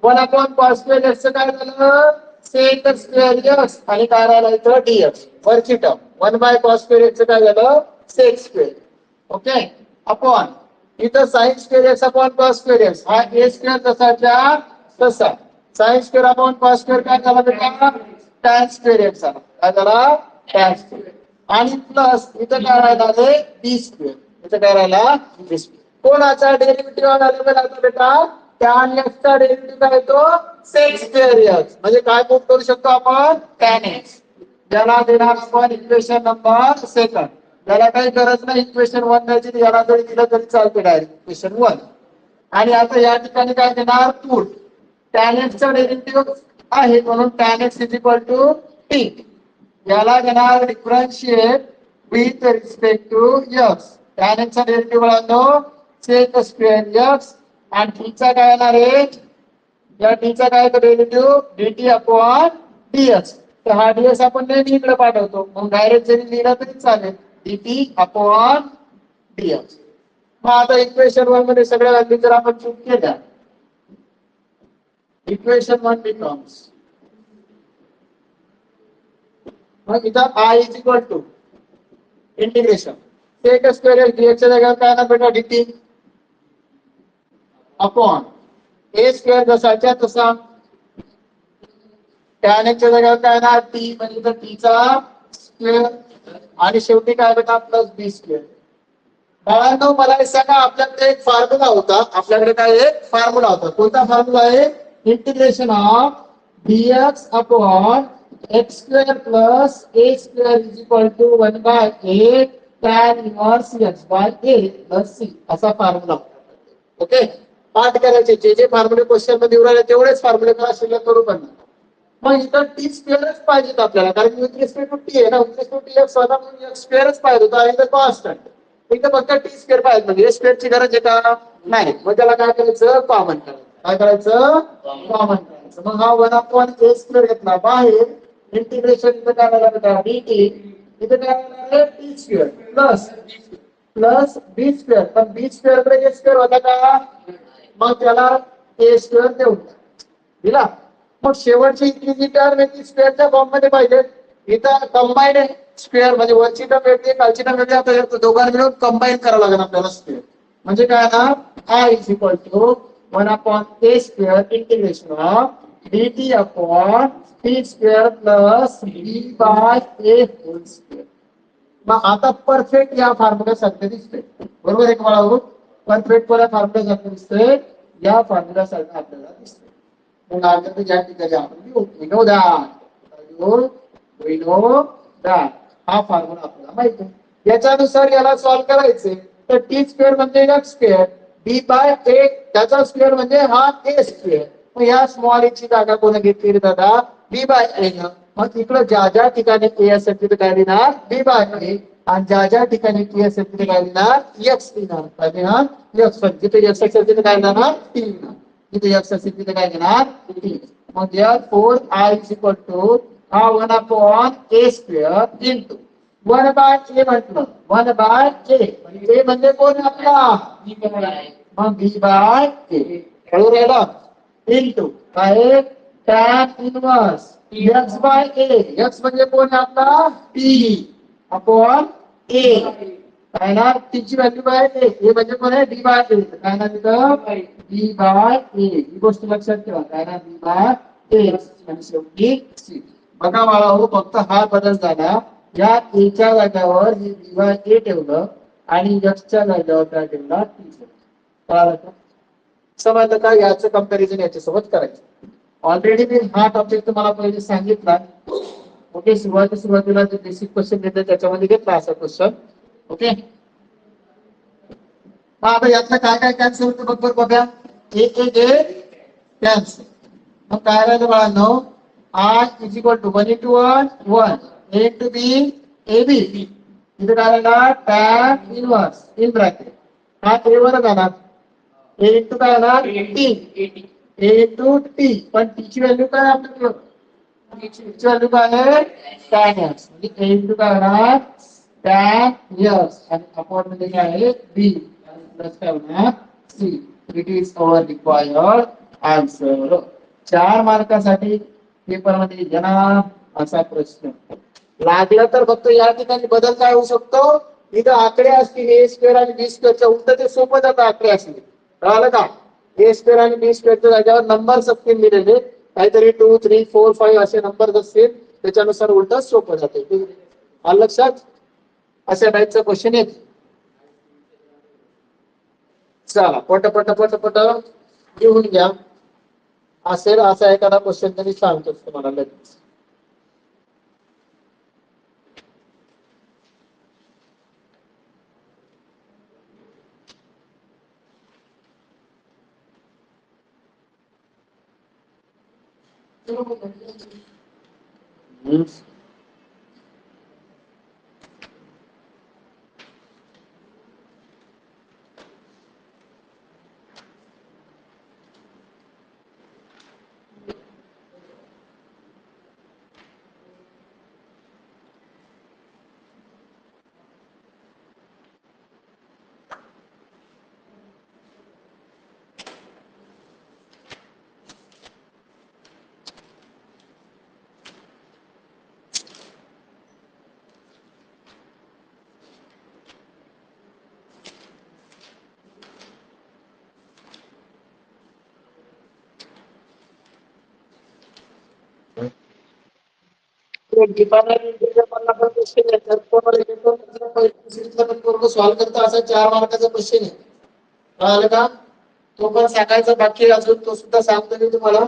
[SPEAKER 1] 1 cos स्क्वेअर एक्स काय झालं सेक स्क्वेअर एक्स आणि काय राहिलं इथं डीएक्स वरची टर्म 1 cos स्क्वेअर एक्स काय झालं सेक स्क्वेअर. ओके अपॉन इथं sign square x upon cos square x हा ए स्क्वेअर जसाच्या तसा sine square upon cos square काय झाला बेटा टॅन स्क्वेअर एक्स झाला काय झाला टॅन स्क्वेअर आणि प्लस इथं काय राहिला बी स्क्वेअर इथं काय राहिला बी स्क्वेअर. कोणाचा डेरिव्हेटिव्ह अवेलेबल आहे बेटा टॅन एक्स चा डेरिव्हेटिव्ह काय येतो सेक स्क्वेअर एक्स म्हणजे काय पुट करू शकतो आपण टॅन एक्स ज्याला देणार आपण इक्वेशन नंबर सेकंड. त्याला काही गरज नाही इक्वेशन 1 द्यायची याला जरी दिलं तरी चालते डायरेक्ट इक्वेशन 1. आणि आता या ठिकाणी काय देणार पुट टॅन एक्स चा डेरिव्हेटिव्ह आहे म्हणून tan x is equal to t याला देणार differentiate with respect to x tan x चा डेरिव्हेटिव्ह आणतो सेक स्क्वेअर एक्स आणि टीचा काय येणार आहे या टीचा काय डेरिव्हेटिव्ह dt अपॉन dx. तर हा dx आपण नेहमी इकडे पाठवतो मग डायरेक्ट जरी लिहिला तरी चालेल dt अपॉन dx. मग आता इक्वेशन 1 मध्ये सगळ्या व्हॅल्यू जर आपण चूक केल्या इक्वेशन 1 becomes मग इथं i is equal to integration sec square dx च्या जागेवर काय येणार बेटा dt अपॉन ए स्क्वेअर जसाच्या तसा टॅन एक्स च्या जागेवर काय येणार टी म्हणजे इथं टी चा स्क्वेअर आणि शेवटी काय बेटा प्लस बी स्क्वेअर. बाळांनो मला हे सांगा आपल्याकडे एक फॉर्म्युला होता आपल्याकडे काय एक फॉर्म्युला होता कोणता फॉर्म्युला आहे integration of dx upon x square plus a square is equal to 1/a tan inverse x by a plus c असा फॉर्म्युला. ओके पाठ करायचे जे फॉर्म्युले क्वेश्चन मध्ये उराले तेवढेच फॉर्म्युले करा शिल्लक करू पण. मग इथं टी स्क्वेअरच पाहिजे आपल्याला कारण विथ रिस्पेक्ट टू टी आहे ना with respect to t x होता म्हणून एक्स स्क्वेअरच पाहिजे होता आणि इथं कॉन्स्टंट इथं फक्त टी स्क्वेअर पाहिजे म्हणजे स्क्वेअरची गरज आहे का नाही. मग त्याला काय करायचं कॉमन करायचं काय करायचं कॉमन करायचं. मग हा 1/a स्क्वेअर घेतला बाहेर इंटिग्रेशन इथं काय झालं बेटा dt इथं काय झालं टी स्क्वेअर प्लस बी स्क्वेअर पण बी स्क्वेअर कडे ए स्क्वेअर होता का मग त्याला ए स्क्वेअर देऊन दिला. मग शेवटची इथली टर्म आहे ती स्क्वेअरच्या फॉर्म मध्ये पाहिजे इथं कंबाईन आहे स्क्वेअर म्हणजे वरची टर्म वेगळी खालची टर्म वेगळी आता दोघांना मिळून कंबाईन करावं लागेल आपल्याला स्क्वेअर म्हणजे काय ना i is equal to 1/a square integration of dt upon t square plus b by a whole square. मग आता परफेक्ट या फॉर्म्युला सारखे दिसते बरोबर एक वेळा परफेक्ट कोणा फॉर्म्युला सारखे दिसते या फॉर्म्युला सारखं आपल्याला दिसते. मग आता ज्या ठिकाणी आपण we know that हा फॉर्म्युला आपल्याला माहिती आहे याच्यानुसार याला सॉल्व करायचे तर टी स्क्वेअर म्हणजे एक्स स्क्वेअर बी बाय ए त्याचा स्क्वेअर म्हणजे हा ए स्क्वेअर. मग या स्मॉल ए ची जागा कोण घेतली दादा बी बाय ए न. मग इकडं ज्या ज्या ठिकाणी ए असेल तिथे काय लिहिणार बी बाय ए आणि ज्या ज्या ठिकाणी टी असेल तिथे काय लिहिणार एक्स लिहिणार काय लिहिणार एक्स. जिथे एक्स असेल तिथे काय लिहिणार टी लिहिणार जिथे एक्स असेल तिथे काय लिहिणार टी. मग या 4i इज इक्वल टू हा 1/a स्क्वेअर इंटू 1/a म्हटलं 1/a म्हणजे म्हणजे कोण आपला मग b बाय a कळू राहिला इंटू काय tan inverse x by a x म्हणजे कोण आपला t अपॉन a काय ना t ची व्हॅल्यू बाय a हे म्हणजे कोण आहे b बाय a काय ना तिथं b बाय a ही गोष्ट लक्षात ठेवा काय ना b बाय a आणि शेवटी c. बघा बाळा हो फक्त हा बदल झाला या a च्या जागेवर हे b बाय a ठेवलं आणि x च्या जागेवर काय ठेवला t कळलं का समजलं का याचं कंपॅरिझन याच्यासोबत करायचं. ऑलरेडी मी हा टॉपिक तुम्हाला पहिले सांगितला. ओके सुरुवातीला जे बेसिक क्वेश्चन देते त्याच्यामध्ये घेतला असा क्वेश्चन. ओके आता यातलं काय काय कॅन्सल होतं बरोबर बघा एक कॅन्सल. मग काय राहिलं बाळांनो i is equal to 1 into 1 1 a to b ab इथे काय येणार टॅन इनवर्स इन ब्रॅकेट हा ए वर जाणार ए इंटू काय येणार टी ए इंटू टी पण टीची व्हॅल्यू काय आपल्याकडे टीची व्हॅल्यू काय आहे टॅन एक्स म्हणजे ए इंटू काय होणार टॅन एक्स आणि अपॉन मध्ये काय आहे बी प्लस काय होणार c it is our required answer 4 मार्कासाठी पेपर मध्ये येणार असा प्रश्न लागला तर फक्त या ठिकाणी बदल काय होऊ शकतो इथं आकडे असतील ए स्क्वेअर आणि बी स्क्वेअरच्या उलट ते सोपं जातं आकडे असतील कळालं का ए स्क्वेअर आणि बी स्क्वेअरच्या जागेवर नंबर असतील दिलेले काहीतरी 2 3 4 5 असे नंबर असतील त्याच्यानुसार उलट सोपं जाते आलं लक्षात अशा टाईपचा क्वेश्चन येते चला पट पट पट पट लिहून घ्या असेल असा एखादा क्वेश्चन तरी सांगतो तुम्हाला लगेच सॉल्व करता असा 4 मार्काचा क्वेश्चन आहे कळालं का तो पण सांगायचा बाकी अजून तो सुद्धा सांगतो मी तुम्हाला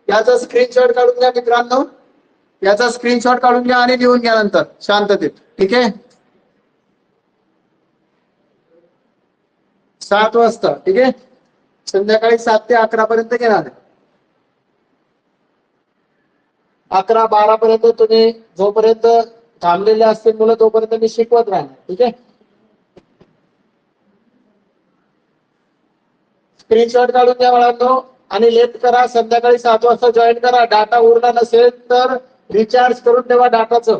[SPEAKER 1] याचा स्क्रीनशॉट काढून घ्या मित्रांनो याचा स्क्रीनशॉट काढून घ्या आणि लिहून घ्या नंतर शांततेत ठीक आहे 7 वाजता ठीक आहे संध्याकाळी 7 ते 11 पर्यंत घेणार 11-12 पर्यंत तुम्ही जोपर्यंत थांबलेले असतील मुलं तोपर्यंत मी शिकवत राहणार ठीक आहे स्क्रीनशॉट काढून घ्या मुलांनो आणि लेट करा संध्याकाळी 7 वाजता जॉईन करा डाटा उरला नसेल तर रिचार्ज करून ठेवा डाटाचं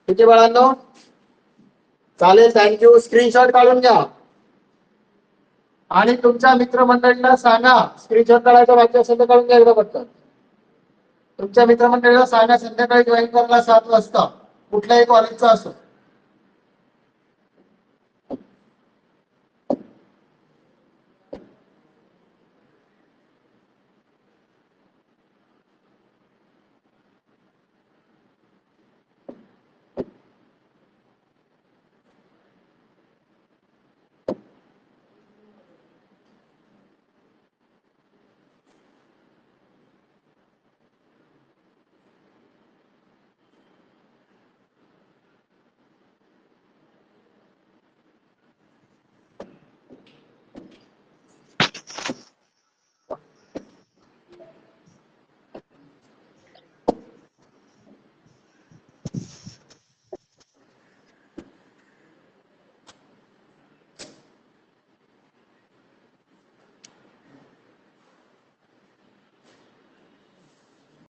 [SPEAKER 1] ठीक आहे बाळांनो चालेल थँक्यू स्क्रीनशॉट काढून घ्या आणि तुमच्या मित्रमंडळींना सांगा स्क्रीनशॉट काढायचा बाकी असेल तर काढून घ्या एकदा पटकन तुमच्या मित्रमंडळीला सांगा संध्याकाळी जॉईन करायला 7 वाजता कुठल्याही कॉलेजचा असो